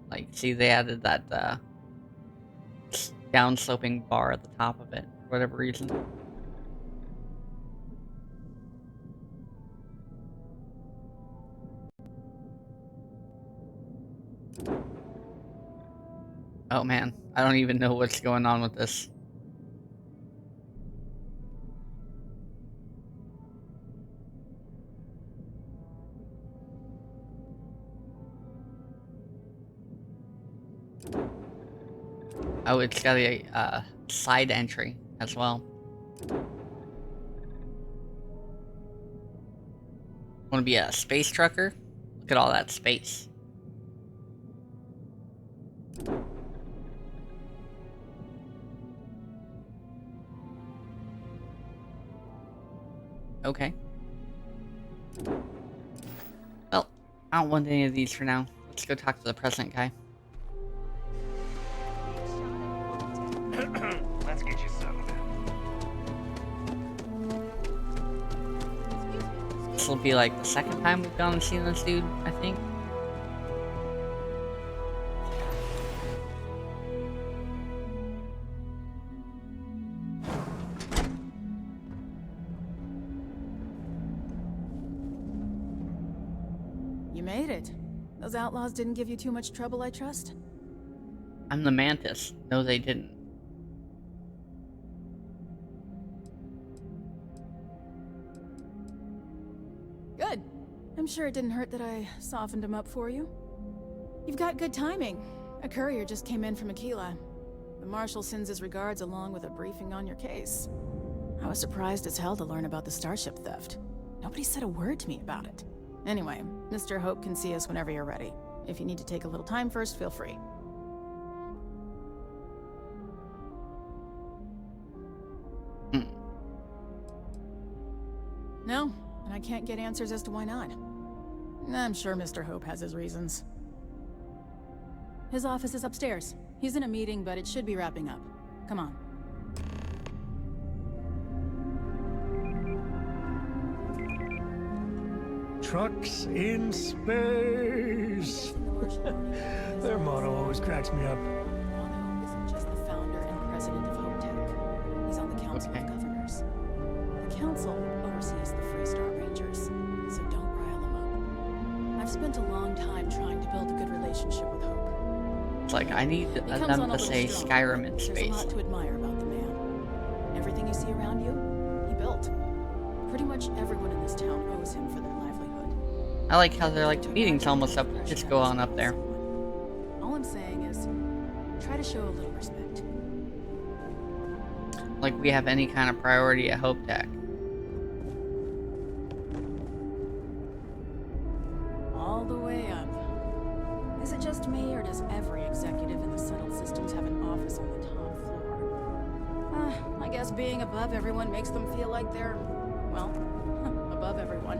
Like, see, they added that, down-sloping bar at the top of it, for whatever reason. Oh man, I don't even know what's going on with this. Oh, it's got a side entry as well. Want to be a space trucker? Look at all that space. Okay. Well, I don't want any of these for now. Let's go talk to the president guy. Let's get you settled. This will be like the second time we've gone and seen this dude, I think. You made it. Those outlaws didn't give you too much trouble, I trust? I'm the Mantis. No, they didn't. Good. I'm sure it didn't hurt that I softened him up for you. You've got good timing. A courier just came in from Akila. The Marshal sends his regards along with a briefing on your case. I was surprised as hell to learn about the starship theft. Nobody said a word to me about it. Anyway, Mr. Hope can see us whenever you're ready. If you need to take a little time first, feel free. No, and I can't get answers as to why not. I'm sure Mr. Hope has his reasons. His office is upstairs. He's in a meeting, but it should be wrapping up. Come on. Trucks in space. Their motto always cracks me up. Valo isn't just the founder and president of Hopetown. He's on the Council of Governors. The Council oversees the Freestar Rangers, so don't rile him up. I've spent a long time trying to build a good relationship with Hope. It's like, I need them to say Skyrim in space. There's a lot to admire about the man. Everything you see around you, he built. Pretty much everyone in this town owes him for their livelihood. I like how they're like, the meeting's almost up. Just go on up there. All I'm saying is, try to show a little respect. Like we have any kind of priority at Hopetech. All the way up. Is it just me, or does every executive in the settled systems have an office on the top floor? I guess being above everyone makes them feel like they're, well, above everyone.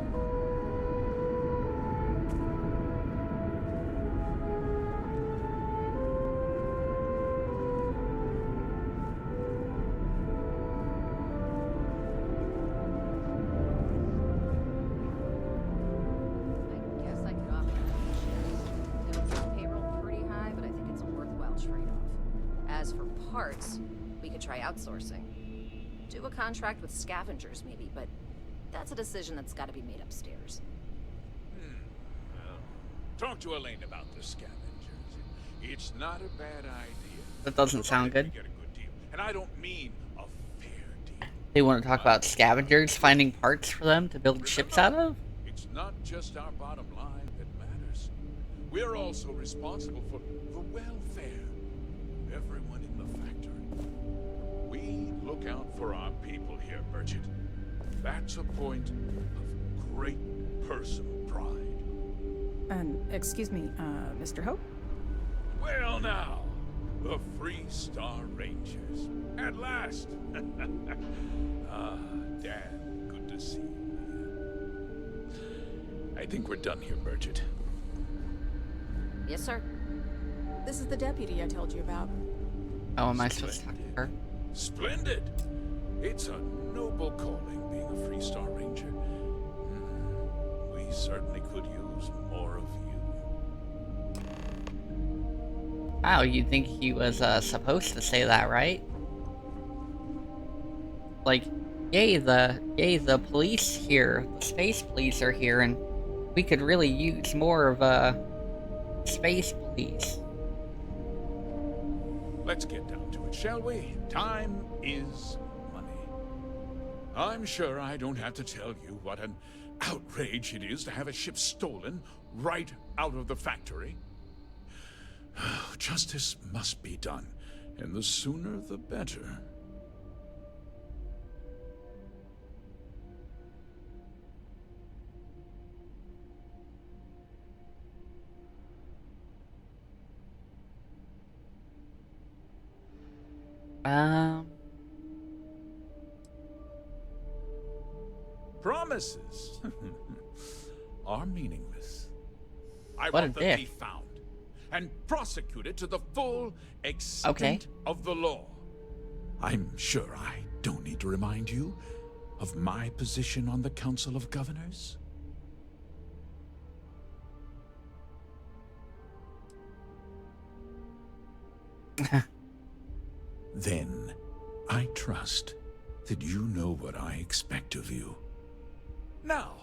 As for parts, we could try outsourcing. Do a contract with scavengers, maybe, but that's a decision that's got to be made upstairs. Well, talk to Elaine about the scavengers. It's not a bad idea. That doesn't sound good. Get a good deal. And I don't mean a fair deal. They want to talk about scavengers finding parts for them to build ships out of? It's not just our bottom line that matters. We're also responsible for the welfare of everyone in the factory. We look out for our people here, Bridget. That's a point of great personal pride. Excuse me, Mr. Hope? Well now, the Free Star Rangers. At last! Ah, Dan, good to see you. I think we're done here, Bridget. Yes, sir. This is the deputy I told you about. Oh, am I supposed to talk to her? Splendid! It's a noble calling, being a Free Star Ranger. We certainly could use more of you. Wow, you'd think he was supposed to say that, right? Like, yay, the police here, the space police are here, and we could really use more of space police. Let's get down to it, shall we? Time is money. I'm sure I don't have to tell you what an outrage it is to have a ship stolen right out of the factory. Justice must be done, and the sooner the better. Promises are meaningless. I want the thief found and prosecuted to the full extent of the law. I'm sure I don't need to remind you of my position on the Council of Governors. Then, I trust that you know what I expect of you. Now,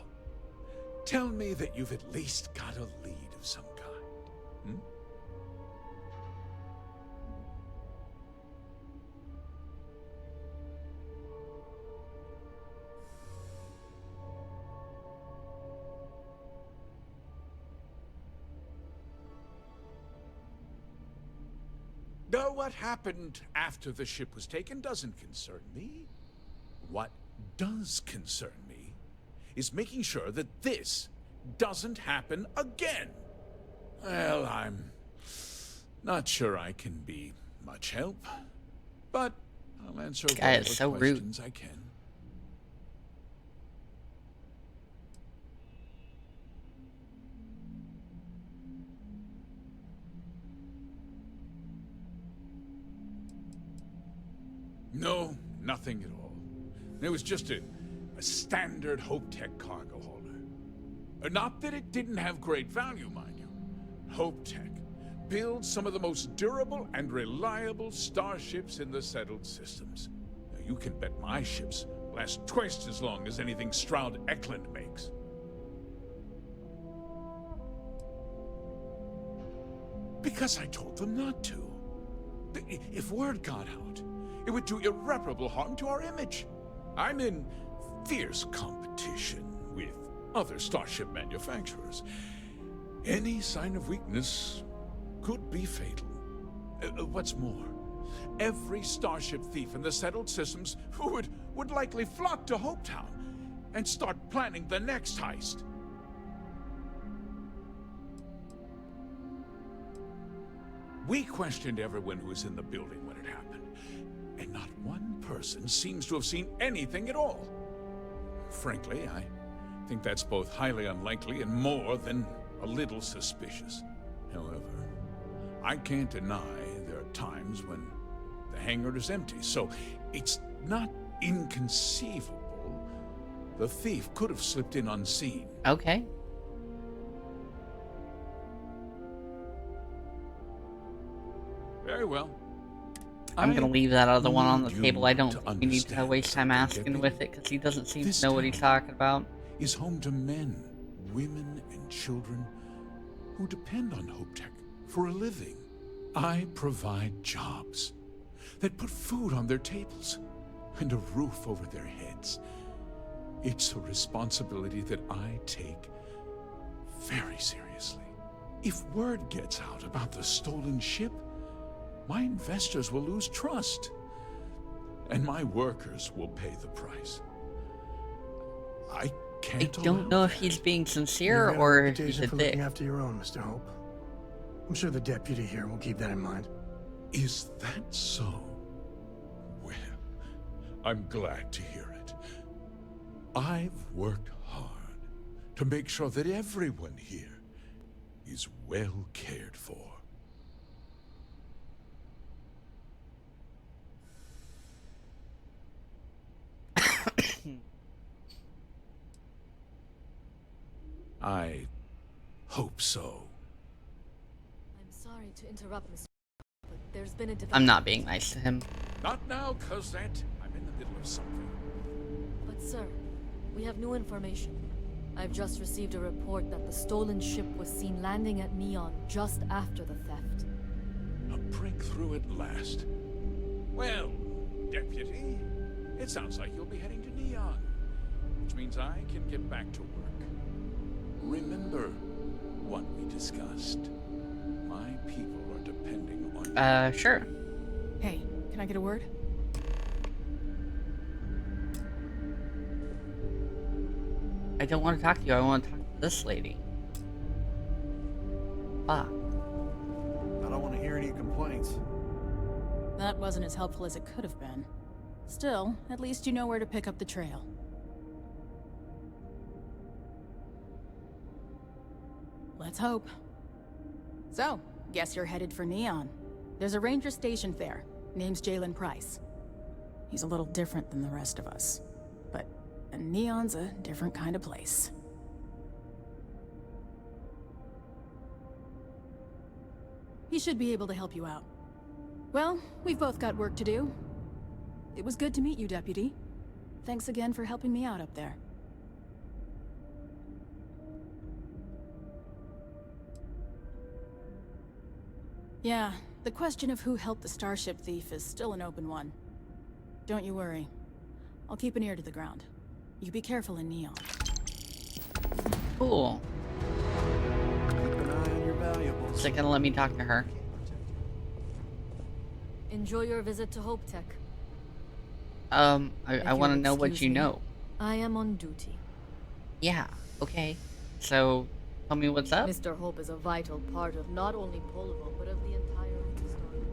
tell me that you've at least got a lead of some kind. Though what happened after the ship was taken doesn't concern me. What does concern me is making sure that this doesn't happen again. Well, I'm not sure I can be much help, but I'll answer whatever questions I can. No, nothing at all. It was just a standard Hopetech cargo hauler. Not that it didn't have great value, mind you. Hopetech builds some of the most durable and reliable starships in the settled systems. Now, you can bet my ships last twice as long as anything Stroud Eklund makes. Because I told them not to. If word got out, it would do irreparable harm to our image. I'm in fierce competition with other starship manufacturers. Any sign of weakness could be fatal. What's more, every starship thief in the settled systems would likely flock to Hopetown and start planning the next heist. We questioned everyone who was in the building when it happened, and not one person seems to have seen anything at all. Frankly, I think that's both highly unlikely and more than a little suspicious. However, I can't deny there are times when the hangar is empty, so it's not inconceivable the thief could have slipped in unseen. Okay. Very well. I'm gonna leave that other one on the need table. I you don't to think we need to waste time understand asking something, with it, because he doesn't seem This to know what he's town talking about. is home to men, women, and children who depend on Hopetech for a living. I provide jobs that put food on their tables and a roof over their heads. It's a responsibility that I take very seriously. If word gets out about the stolen ship, my investors will lose trust, and my workers will pay the price. I can't. I don't know if he's being sincere You've got a or if he's reputation a for dick. looking after your own, Mr. Hope. I'm sure the deputy here will keep that in mind. Is that so? Well, I'm glad to hear it. I've worked hard to make sure that everyone here is well cared for. I hope so. I'm sorry to interrupt, Mr. But there's been a I'm not being nice to him. Not now, Cosette. I'm in the middle of something. But sir, we have new information. I've just received a report that the stolen ship was seen landing at Neon just after the theft. A breakthrough at last. Well, Deputy, it sounds like you'll be heading to Neon, which means I can get back to work. Remember what we discussed. My people are depending on you. Sure. Hey, can I get a word? I don't want to talk to you. I want to talk to this lady. Fuck. I don't want to hear any complaints. That wasn't as helpful as it could have been. Still, at least you know where to pick up the trail. Let's hope. So, guess you're headed for Neon. There's a ranger stationed there. Name's Jalen Price. He's a little different than the rest of us. But Neon's a different kind of place. He should be able to help you out. Well, we've both got work to do. It was good to meet you, Deputy. Thanks again for helping me out up there. Yeah, the question of who helped the starship thief is still an open one. Don't you worry. I'll keep an ear to the ground. You be careful in Neon. Cool. Keep an eye on your valuables. Is it gonna let me talk to her? Enjoy your visit to Hopetech. I want to know what excuse you me, know. I am on duty. Yeah, okay. So, tell me what's up? Mr. Hope is a vital part of not only Polvo, but of the entire Starfield.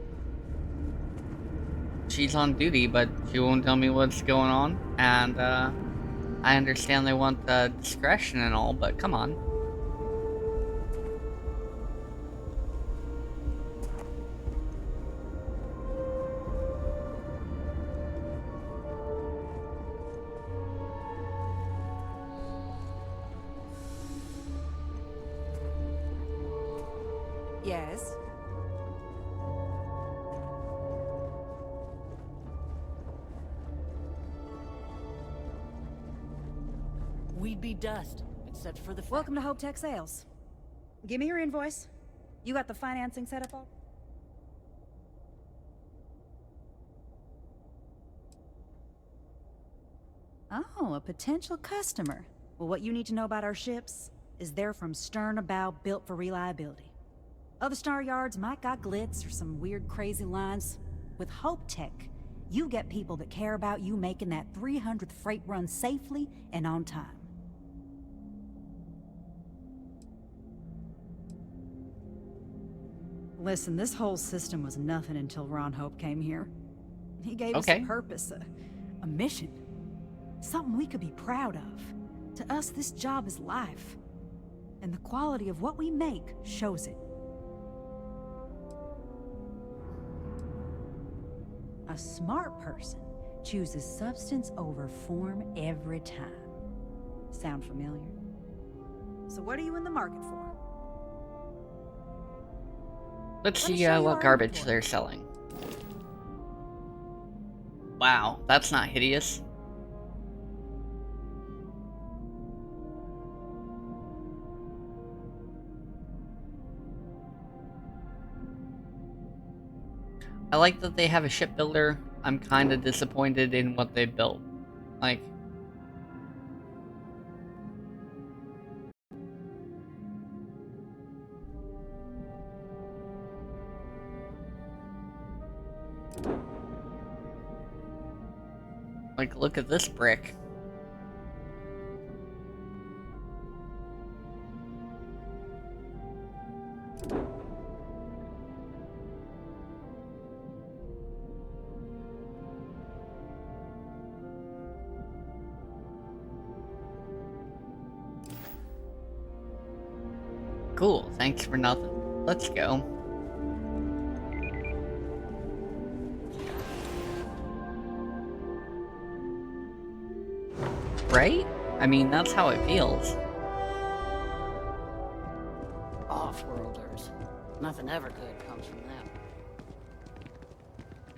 She's on duty, but she won't tell me what's going on. And, I understand they want the discretion and all, but come on. Yes. We'd be dust, except for the fact. Welcome to Hopetech Sales. Give me your invoice. You got the financing set up all? Oh, a potential customer. Well, what you need to know about our ships is they're from stern to bow, built for reliability. Other star yards might got glitz or some weird crazy lines. With Hopetech, you get people that care about you making that 300th freight run safely and on time. Listen, this whole system was nothing until Ron Hope came here. He gave us a purpose, a mission. Something we could be proud of. To us, this job is life. And the quality of what we make shows it. A smart person chooses substance over form every time. Sound familiar? So what are you in the market for? Let's see what garbage they're selling. Wow, that's not hideous. I like that they have a shipbuilder. I'm kind of disappointed in what they built. Like, look at this brick. Cool, thanks for nothing. Let's go. Right? I mean, that's how it feels. Off-worlders. Nothing ever good comes from them.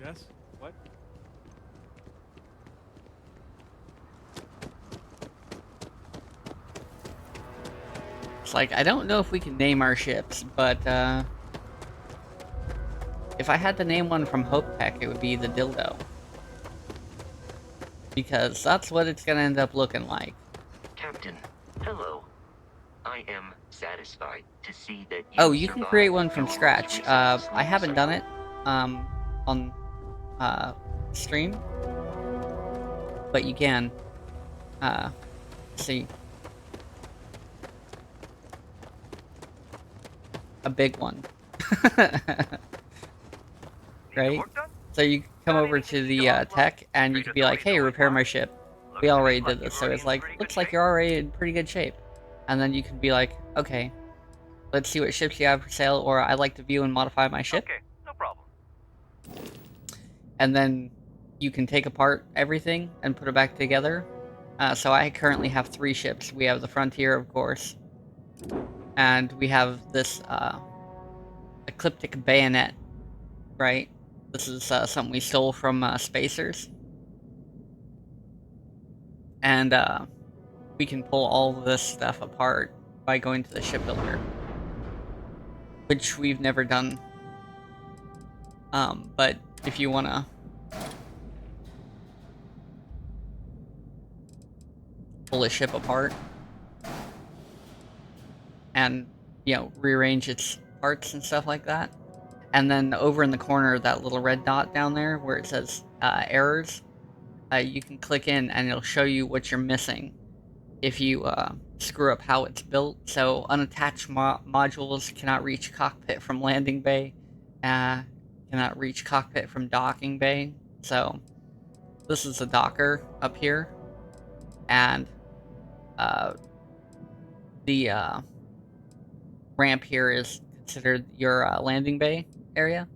Yes? What? It's like, I don't know if we can name our ships, but, if I had to name one from Hopetech, it would be the Dildo. Because that's what it's gonna end up looking like. Captain, hello. I am satisfied to see that you can create one from scratch. I haven't done it, on, stream. But you can, see. A big one. Right? So you come over to the tech and you could be like, hey, repair my ship. We already did this, so it's like, looks like you're already in pretty good shape. And then you can be like, okay, let's see what ships you have for sale, or I'd like to view and modify my ship. Okay, no problem. And then you can take apart everything and put it back together. So I currently have 3 ships. We have the Frontier, of course. And we have this ecliptic bayonet, right? This is something we stole from Spacers. And we can pull all of this stuff apart by going to the shipbuilder, which we've never done. But if you want to pull a ship apart and, you know, rearrange its parts and stuff like that. And then over in the corner, that little red dot down there where it says errors, you can click in and it'll show you what you're missing if you screw up how it's built. So unattached modules cannot reach cockpit from landing bay, cannot reach cockpit from docking bay. So this is a docker up here, and the ramp here is considered your landing bay area.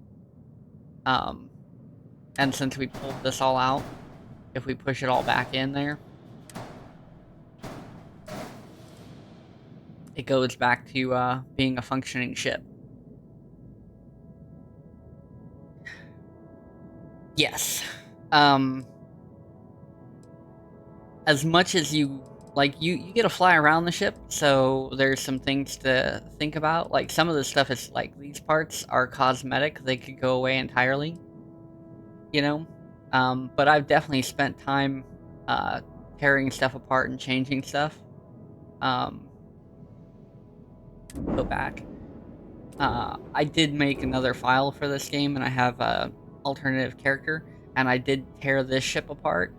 And since we pulled this all out, if we push it all back in there, it goes back to being a functioning ship. Yes. As much as you like, you get to fly around the ship, so there's some things to think about. Like, some of the stuff is like, these parts are cosmetic, they could go away entirely, you know. But I've definitely spent time tearing stuff apart and changing stuff. Go back. I did make another file for this game, and I have a alternative character, and I did tear this ship apart,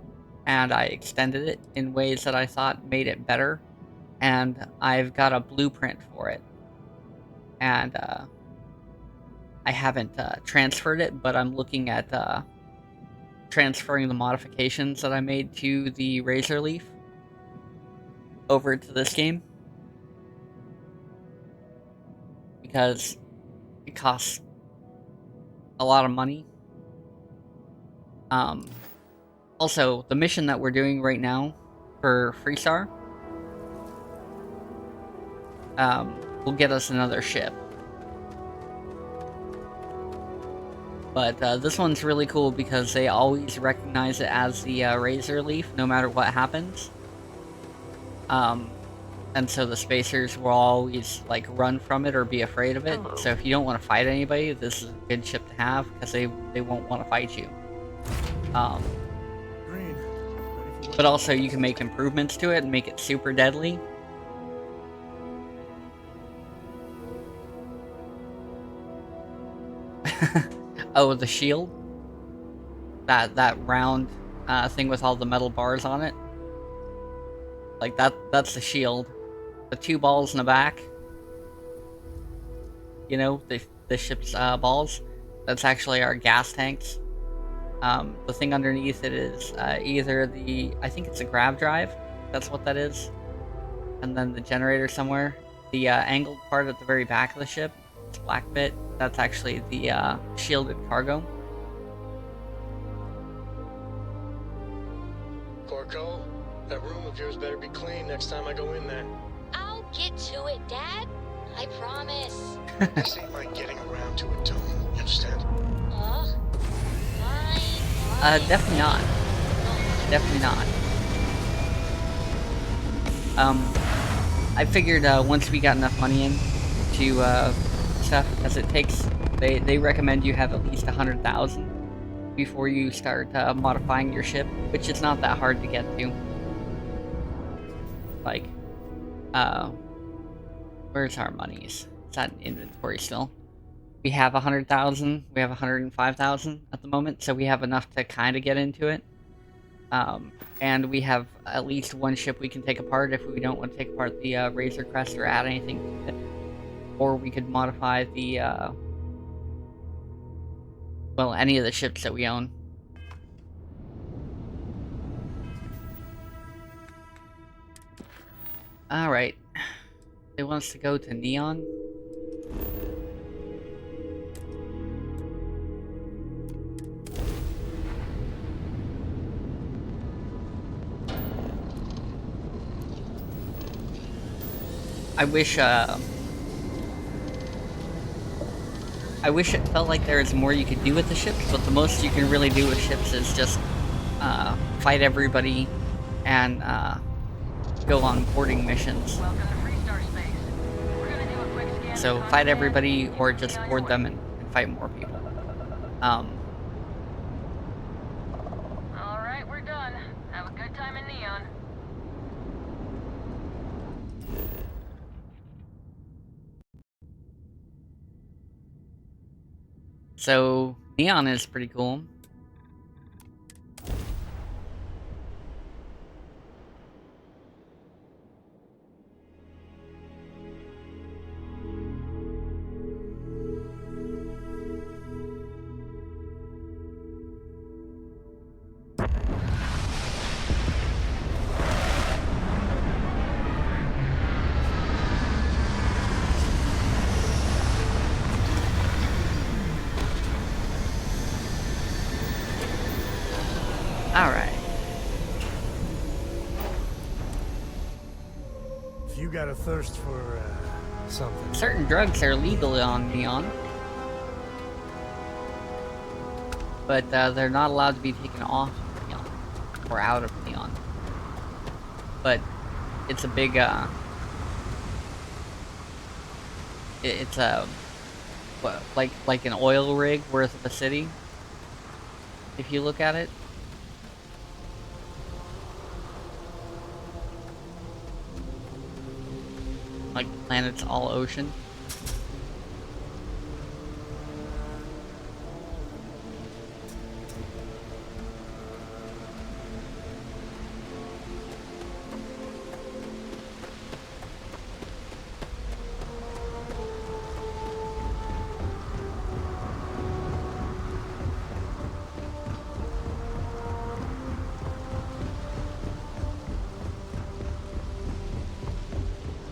and I extended it in ways that I thought made it better, and I've got a blueprint for it. And I haven't transferred it, but I'm looking at transferring the modifications that I made to the Razor Leaf over to this game, because it costs a lot of money. Also, the mission that we're doing right now for Freestar will get us another ship. But this one's really cool because they always recognize it as the Razor Leaf, no matter what happens. And so the Spacers will always, like, run from it or be afraid of it. So if you don't want to fight anybody, this is a good ship to have, because they won't want to fight you. But also, you can make improvements to it and make it super deadly. Oh, the shield? That round thing with all the metal bars on it? Like, that's the shield. The two balls in the back, you know, the ship's balls, that's actually our gas tanks. The thing underneath it is either I think it's a grav drive, that's what that is, and then the generator somewhere. The angled part at the very back of the ship, this black bit, that's actually the shielded cargo. Corco, that room of yours better be clean next time I go in there. I'll get to it, Dad. I promise. This ain't like getting around to it, Tom. You understand? Definitely not. Definitely not. I figured once we got enough money in to stuff, because it takes, they recommend you have at least 100,000 before you start modifying your ship, which is not that hard to get to. Like, where's our monies? It's at inventory still. We have 100,000. We have 105,000 at the moment, so we have enough to kind of get into it. And we have at least one ship we can take apart if we don't want to take apart the Razor Crest or add anything to it. Or we could modify the, well, any of the ships that we own. Alright. It wants to go to Neon. I wish it felt like there was more you could do with the ships, but the most you can really do with ships is just fight everybody and go on boarding missions. So fight everybody or just board them and fight more people. Alright, we're done. Have a good time in Neon. So Neon is pretty cool. Alright. If you got a thirst for something. Certain drugs are legal on Neon. But they're not allowed to be taken off of Neon. Or out of Neon. But it's a big, it's a, what, like an oil rig worth of a city. If you look at it. Like the planet's all ocean.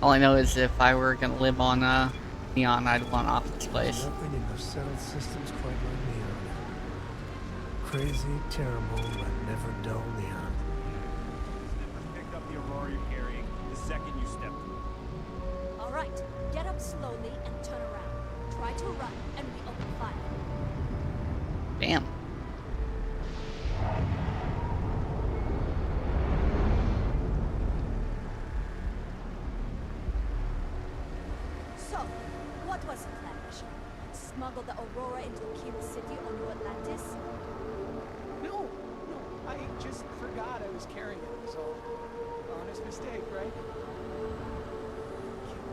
All I know is if I were gonna live on Neon, I'd want off this place. Nothing in those settled systems quite like Neon. Crazy, terrible, but never dull Neon. Pick up the Aurora you're carrying the second you step through. All right, get up slowly and turn around. Try to run, and we open fire. Damn. So, what was the plan, Mission? Smuggle the Aurora into Akila CIty on New Atlantis? No, I just forgot I was carrying it, was all. Honest mistake, right? Can't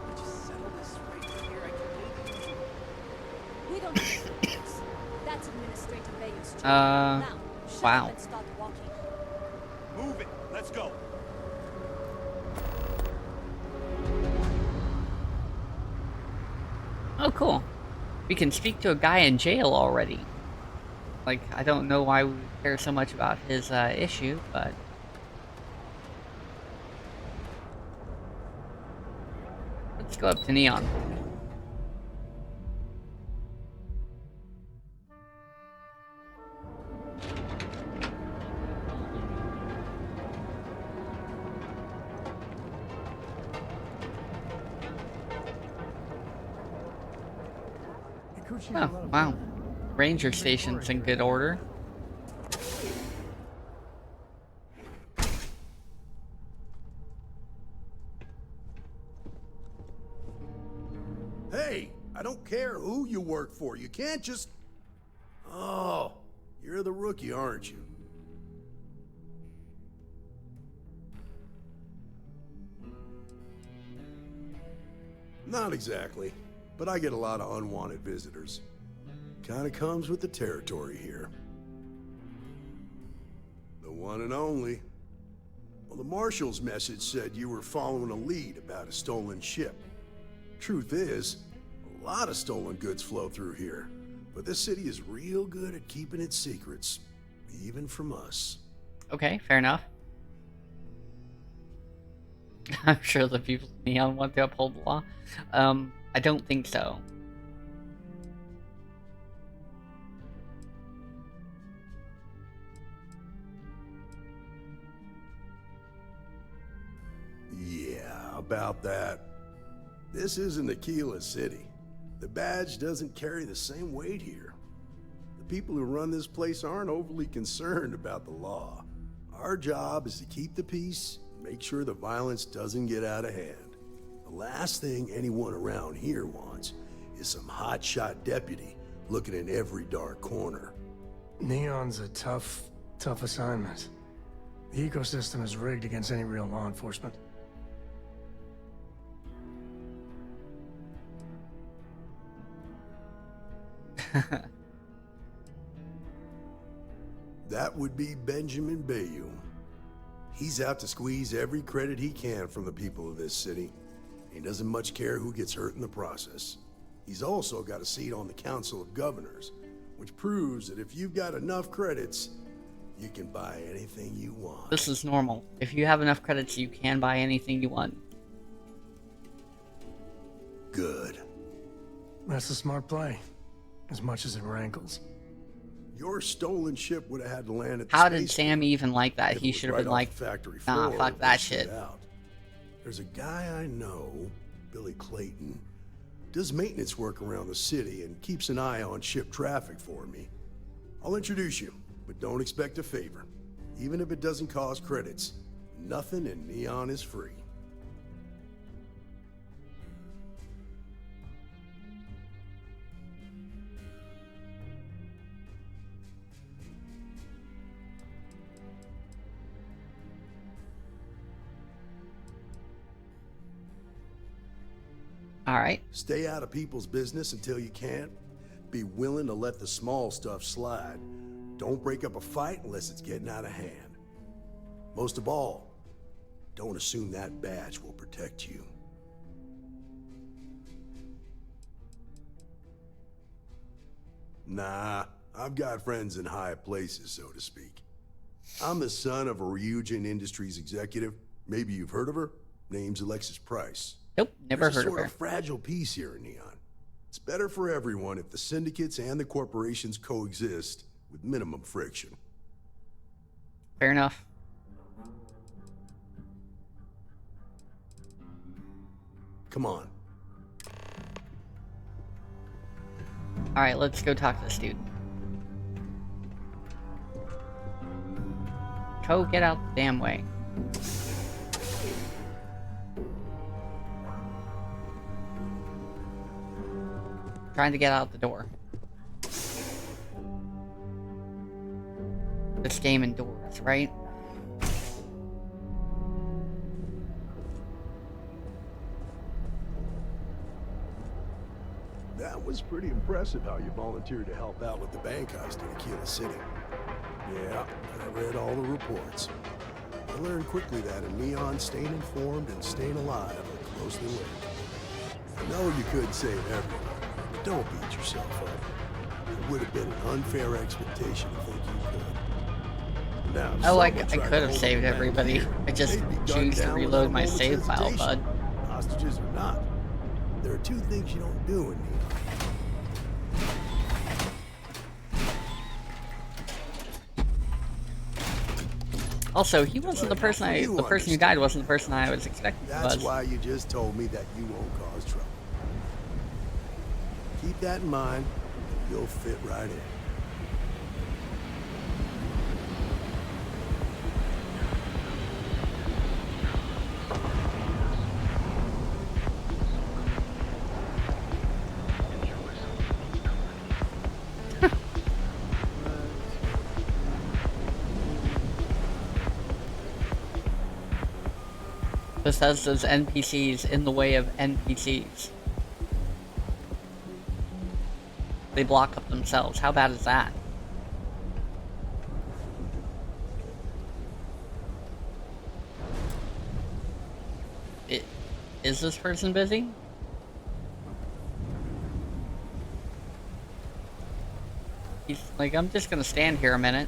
we just settle this right here? I can leave you. We don't need this. That's Administrator Bayou's job. Now, shut wow. up and start walking. Move it. Let's go. Oh, cool. We can speak to a guy in jail already. Like, I don't know why we would care so much about his issue, but... Let's go up to Neon. Oh, wow. Ranger station's in good order. Hey, I don't care who you work for. You can't just... Oh, you're the rookie, aren't you? Not exactly, but I get a lot of unwanted visitors. Kinda comes with the territory here. The one and only. Well, the Marshal's message said you were following a lead about a stolen ship. Truth is, a lot of stolen goods flow through here, but this city is real good at keeping its secrets, even from us. Okay, fair enough. I'm sure the people of Neon want to uphold the law. I don't think so. Yeah, about that. This isn't Akila CIty. The badge doesn't carry the same weight here. The people who run this place aren't overly concerned about the law. Our job is to keep the peace, make sure the violence doesn't get out of hand. The last thing anyone around here wants is some hotshot deputy looking in every dark corner. Neon's a tough assignment. The ecosystem is rigged against any real law enforcement. That would be Benjamin Bayou. He's out to squeeze every credit he can from the people of this city. He doesn't much care who gets hurt in the process. He's also got a seat on the Council of Governors, which proves that if you've got enough credits, you can buy anything you want. This is normal. If you have enough credits, you can buy anything you want. Good. That's a smart play, as much as it rankles. Your stolen ship would have had to land at the How did space Sam even like that? If He it was should have right been off like, the factory nah, floor, fuck it that was shit. out. There's a guy I know, Billy Clayton, does maintenance work around the city and keeps an eye on ship traffic for me. I'll introduce you, but don't expect a favor. Even if it doesn't cost credits, nothing in Neon is free. Alright. Stay out of people's business until you can. Be willing to let the small stuff slide. Don't break up a fight unless it's getting out of hand. Most of all, don't assume that badge will protect you. Nah, I've got friends in high places, so to speak. I'm the son of a Ryujin Industries executive. Maybe you've heard of her? Name's Alexis Price. Nope, never There's heard a of sort her. of fragile peace here in Neon. It's better for everyone if the syndicates and the corporations coexist with minimum friction. Fair enough. Come on. Alright, let's go talk to this dude. Go get out the damn way. Trying to get out the door. This game indoors, right? That was pretty impressive how you volunteered to help out with the bank heist in Akila CIty. Yeah, I read all the reports. I learned quickly that in Neon, staying informed and staying alive are closely linked. I know you could save everyone, but don't beat yourself up. It would have been an unfair expectation to think you could. Now, Oh, I could have saved everybody. I just choose to reload my save file, bud. Hostages or not, there are two things you don't do in Neon. Also, he wasn't the person the person who died wasn't the person I was expecting. That's why you just told me that you won't cause trouble. Keep that in mind, you'll fit right in. Bethesda's NPCs in the way of NPCs. They block up themselves. How bad is that? Is this person busy? He's like, I'm just gonna stand here a minute.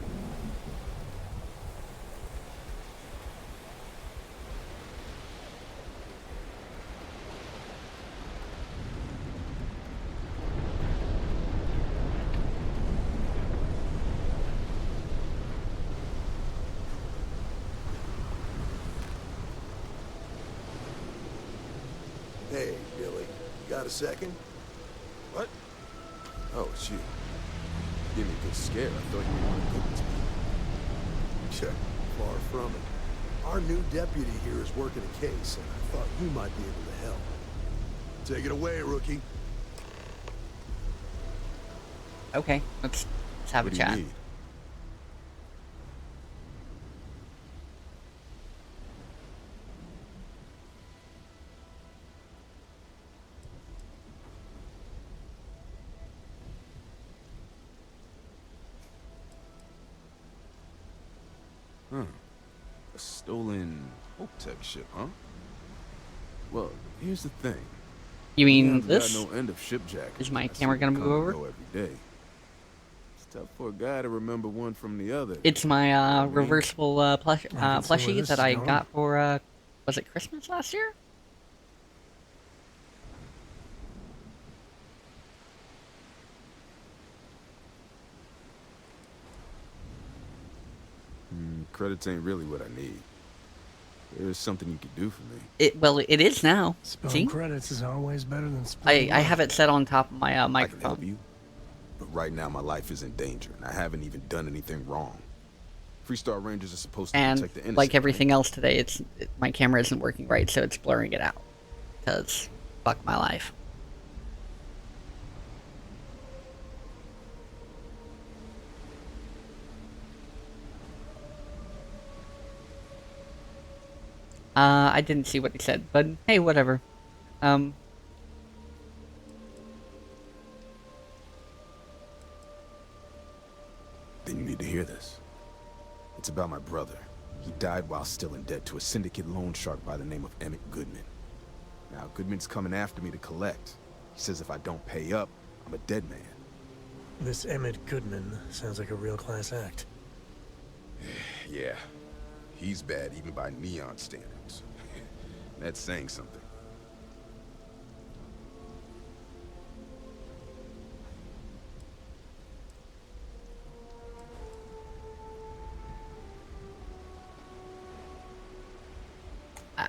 Hey, Billy, got a second? What? Oh, shoot. Give me a good scare. I thought you wanted to cook with me. Sure, far from it. Our new deputy here is working a case, and I thought you might be able to help. Take it away, rookie. Okay, let's have a chat. Huh. A stolen Hopetown ship, huh? Well, here's the thing. You mean Got this? no end of shipjacking. Is my I camera see gonna them move come over? and go every day. It's tough for a guy to remember one from the other. It's my reversible plushie this that is I going. got for was it Christmas last year? Credits ain't really what I need. There's something you could do for me. Well, it is now. Spelling See? credits is always better than spelling I have it set on top of my I can help microphone. you, but right now my life is in danger, and I haven't even done anything wrong. Freestar Rangers are supposed to And protect the innocent. like everything else today, my camera isn't working right, so it's blurring it out. Cause fuck my life. I didn't see what he said, but hey, whatever. Then you need to hear this. It's about my brother. He died while still in debt to a syndicate loan shark by the name of Emmett Goodman. Now, Goodman's coming after me to collect. He says if I don't pay up, I'm a dead man. This Emmett Goodman sounds like a real class act. Yeah, he's bad even by Neon standards. That's saying something.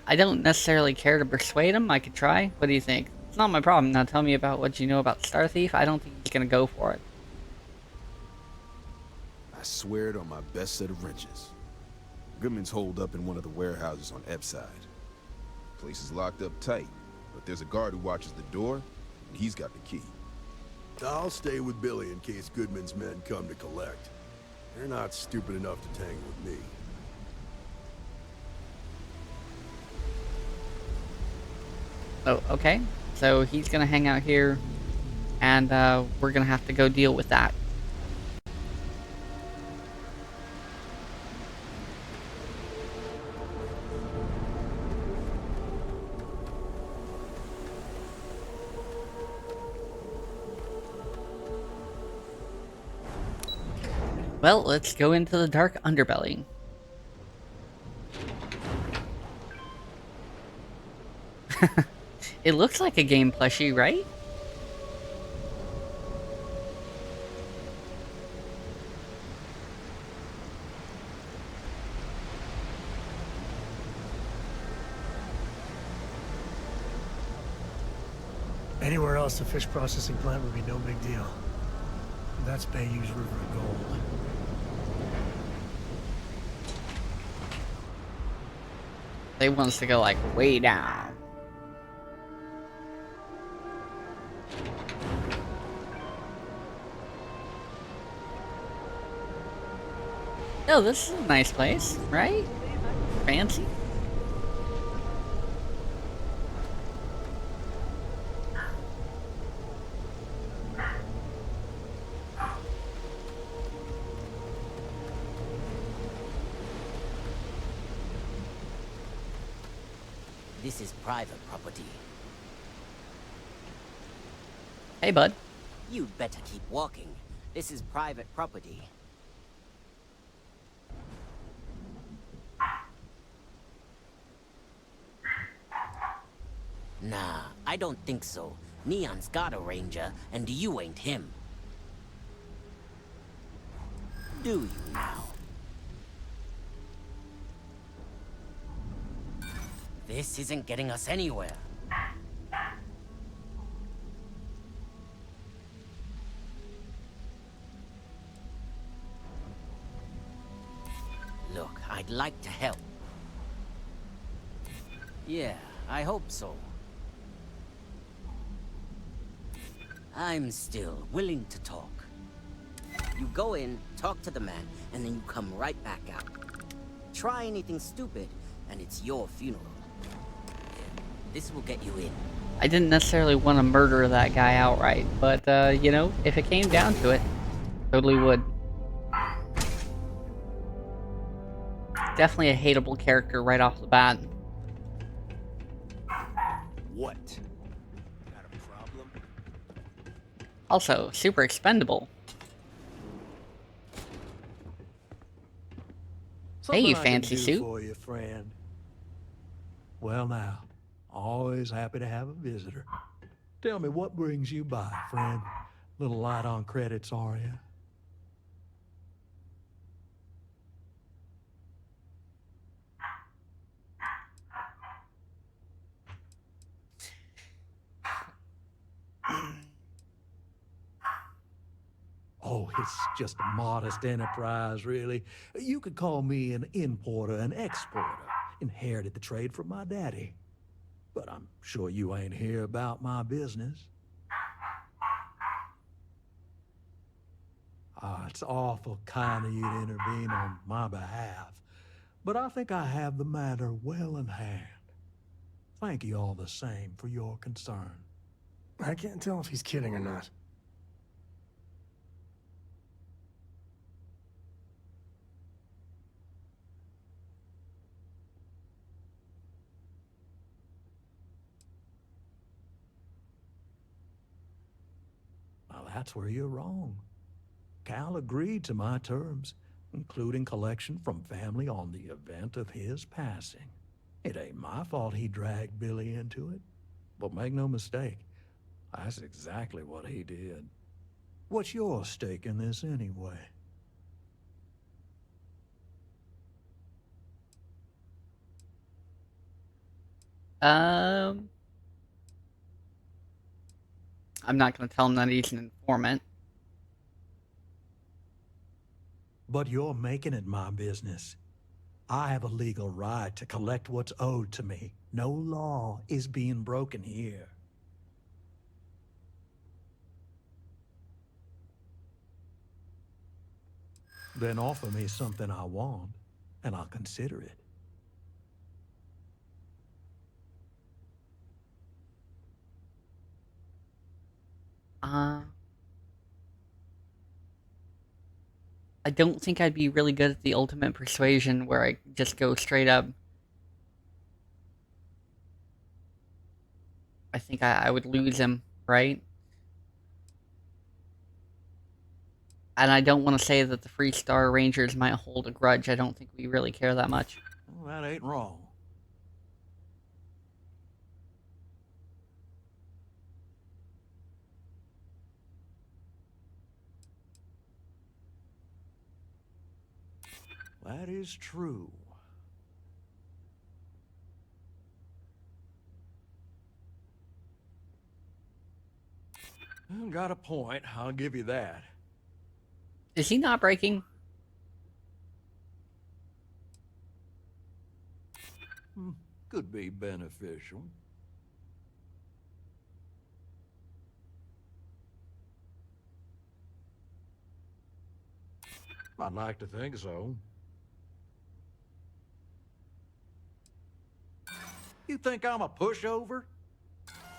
I don't necessarily care to persuade him. I could try. What do you think? It's not my problem. Now tell me about what you know about Starthief. I don't think He's gonna go for it. I swear it on my best set of wrenches. Goodman's holed up in one of the warehouses on Epps side. Place is locked up tight, but there's a guard who watches the door, and he's got the key. I'll stay with Billy in case Goodman's men come to collect. They're not stupid enough to tangle with me. Oh, okay. So he's gonna hang out here, and we're gonna have to go deal with that. Well, let's go into the dark underbelly. It looks like a game plushie, right? Anywhere else, the fish processing plant would be no big deal. That's Bayou's River of Gold. They want us to go, like, way down. Oh, this is a nice place, right? Fancy. This is private property. Hey, bud. You'd better keep walking. This is private property. Nah, I don't think so. Neon's got a ranger, and you ain't him. Do you now? This isn't getting us anywhere. Look, I'd like to help. Yeah, I hope so. I'm still willing to talk. You go in, talk to the man, and then you come right back out. Try anything stupid, and it's your funeral. This will get you in. I didn't necessarily want to murder that guy outright, but, you know, if it came down to it, totally would. Definitely a hateable character right off the bat. What? Got a problem? Also, super expendable. Something Hey, you I can fancy do suit. for you, friend. Well now, always happy to have a visitor. Tell me, what brings you by, friend? Little light on credits, are you? Oh, it's just a modest enterprise, really. You could call me an importer and exporter. Inherited the trade from my daddy. But I'm sure you ain't here about my business. It's awful kind of you to intervene on my behalf. But I think I have the matter well in hand. Thank you all the same for your concern. I can't tell if he's kidding or not. Well, that's where you're wrong. Cal agreed to my terms, including collection from family on the event of his passing. It ain't my fault he dragged Billy into it. But make no mistake, that's exactly what he did. What's your stake in this anyway? I'm not going to tell him that he's an informant. But you're making it my business. I have a legal right to collect what's owed to me. No law is being broken here. Then offer me something I want, and I'll consider it. I don't think I'd be really good at the ultimate persuasion where I just go straight up. I think I would lose him, right? And I don't want to say that the Free Star Rangers might hold a grudge. I don't think we really care that much. Well, that ain't wrong. That is true. Got a point, I'll give you that. Is he not breaking? Could be beneficial. I'd like to think so. You think I'm a pushover?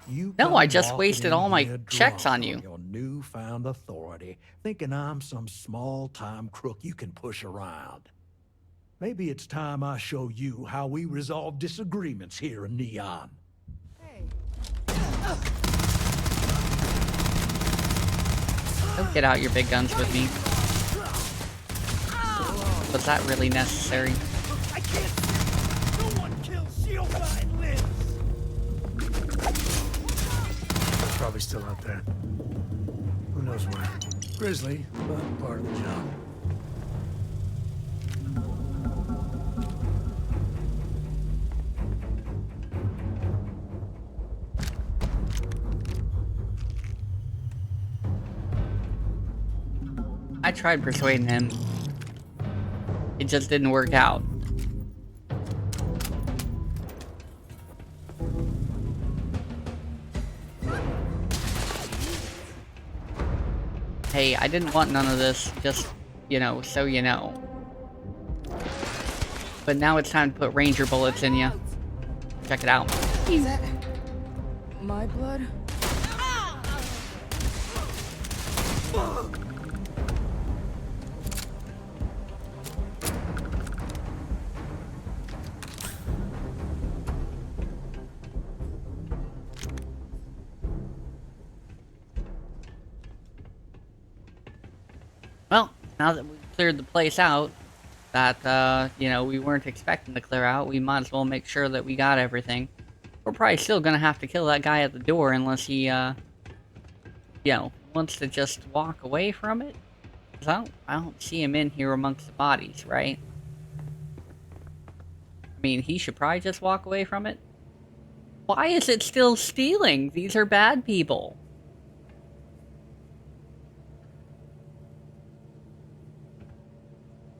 No, I just wasted all my checks on you. Your newfound authority, thinking I'm some small-time crook you can push around. Maybe it's time I show you how we resolve disagreements here in Neon. Don't get out your big guns with me. Was that really necessary? I can't. No one kills Shield when I live. Probably still out there. Who knows where? Grisly, but part of the job. I tried persuading him. It just didn't work out. Hey, I didn't want none of this, just, you know, so you know. But now it's time to put ranger bullets in you. Check it out. Is that my blood? Well, now that we've cleared the place out, that, you know, we weren't expecting to clear out, we might as well make sure that we got everything. We're probably still gonna have to kill that guy at the door unless he, you know, wants to just walk away from it. 'Cause I don't see him in here amongst the bodies, right? I mean, he should probably just walk away from it. Why is it still stealing? These are bad people.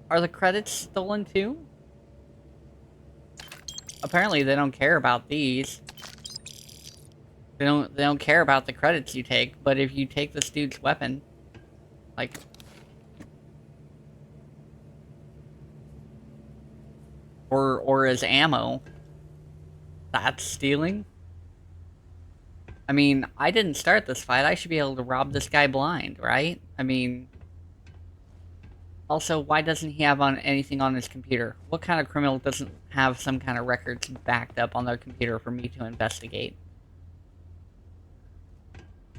Are the credits stolen too? Apparently they don't care about these. They don't care about the credits you take, but if you take this dude's weapon, like, or his ammo, that's stealing? I mean, I didn't start this fight. I should be able to rob this guy blind, right? I mean, also, why doesn't he have anything on his computer? What kind of criminal doesn't have some kind of records backed up on their computer for me to investigate?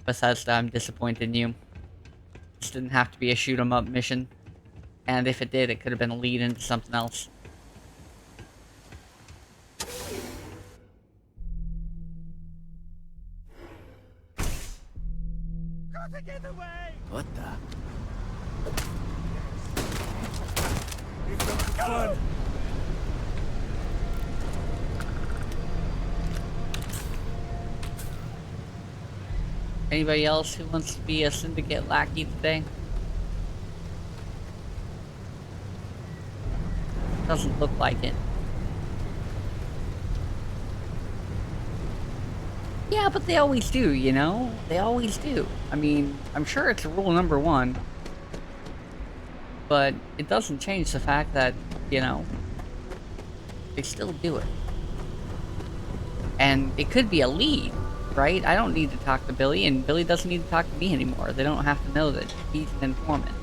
Bethesda, I'm disappointed in you. This didn't have to be a shoot-'em-up mission. And if it did, it could have been a lead into something else. What the? Fun. Anybody else who wants to be a syndicate lackey today? Doesn't look like it. Yeah, but they always do, you know? They always do. I mean, I'm sure it's rule number 1. But it doesn't change the fact that, you know, they still do it. And it could be a lead, right? I don't need to talk to Billy, and Billy doesn't need to talk to me anymore. They don't have to know that he's an informant.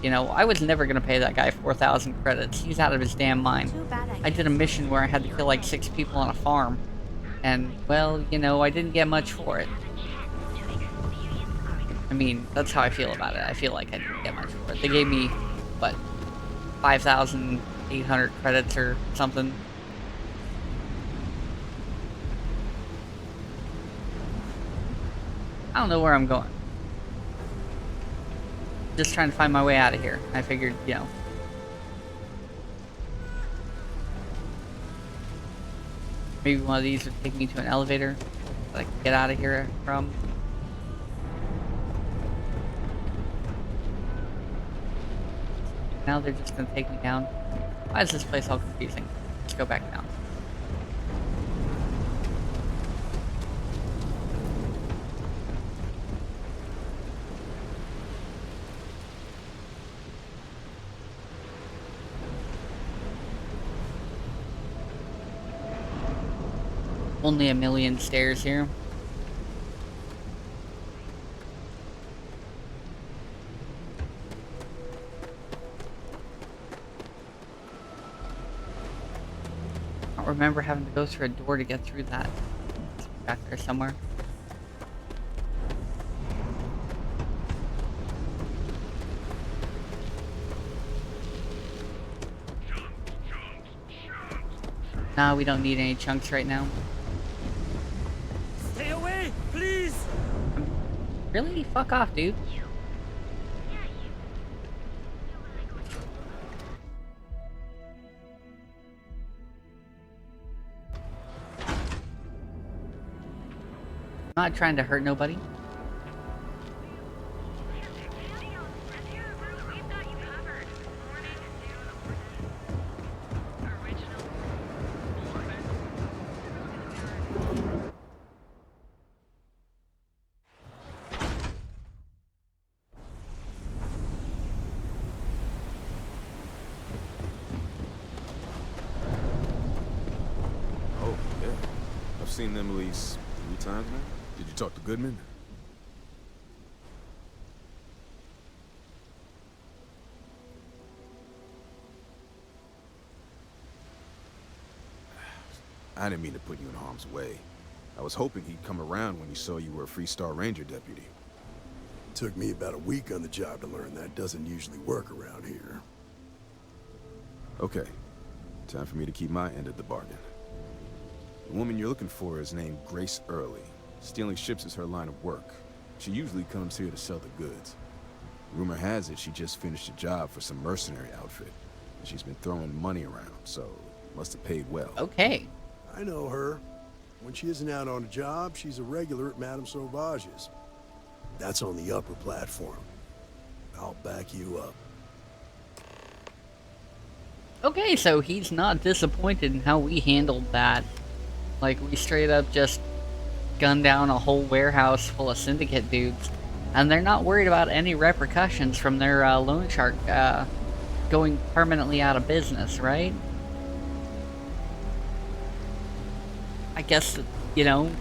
You know, I was never going to pay that guy 4,000 credits. He's out of his damn mind. I did a mission where I had to kill like 6 people on a farm. And, well, you know, I didn't get much for it. I mean, that's how I feel about it. I feel like I didn't get much for it. They gave me, what, 5,800 credits or something. I don't know where I'm going. Just trying to find my way out of here. I figured, you know. Maybe one of these would take me to an elevator that I can get out of here from. Now they're just gonna take me down. Why is this place all confusing? Let's go back down. Only a million stairs here. I don't remember having to go through a door to get through that. It's back there somewhere. Nah, we don't need any chunks right now. Stay away, please! Really? Fuck off, dude. I'm not trying to hurt nobody. Seen them at least 3 times now. Did you talk to Goodman? I didn't mean to put you in harm's way. I was hoping he'd come around when he saw you were a Freestar Ranger deputy. Took me about a week on the job to learn that doesn't usually work around here. Okay. Time for me to keep my end of the bargain. The woman you're looking for is named Grace Early. Stealing ships is her line of work. She usually comes here to sell the goods. Rumor has it she just finished a job for some mercenary outfit. And she's been throwing money around, so must have paid well. Okay. I know her. When she isn't out on a job, she's a regular at Madame Sauvage's. That's on the upper platform. I'll back you up. Okay, so he's not disappointed in how we handled that. Like, we straight up just gunned down a whole warehouse full of syndicate dudes. And they're not worried about any repercussions from their loan shark going permanently out of business, right? I guess, you know,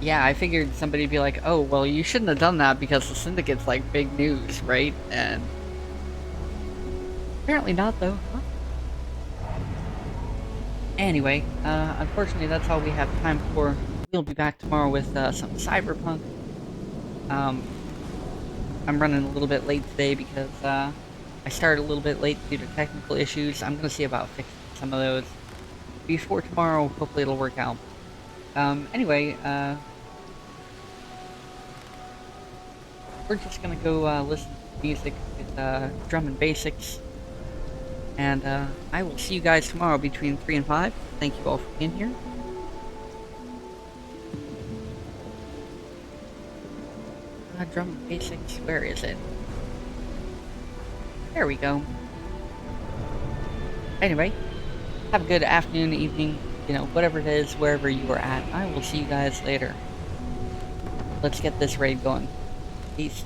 yeah, I figured somebody'd be like, oh, well, you shouldn't have done that because the syndicate's like big news, right? And apparently not, though. Huh? Anyway, unfortunately that's all we have time for. We'll be back tomorrow with some Cyberpunk. I'm running a little bit late today because I started a little bit late due to technical issues. I'm going to see about fixing some of those before tomorrow. Hopefully it'll work out. Anyway, we're just going to go listen to music with Drum and Basics. And I will see you guys tomorrow between 3 and 5. Thank you all for being here. Drum basics. Where is it? There we go. Anyway, have a good afternoon, evening, you know, whatever it is, wherever you are at. I will see you guys later. Let's get this raid going. Peace.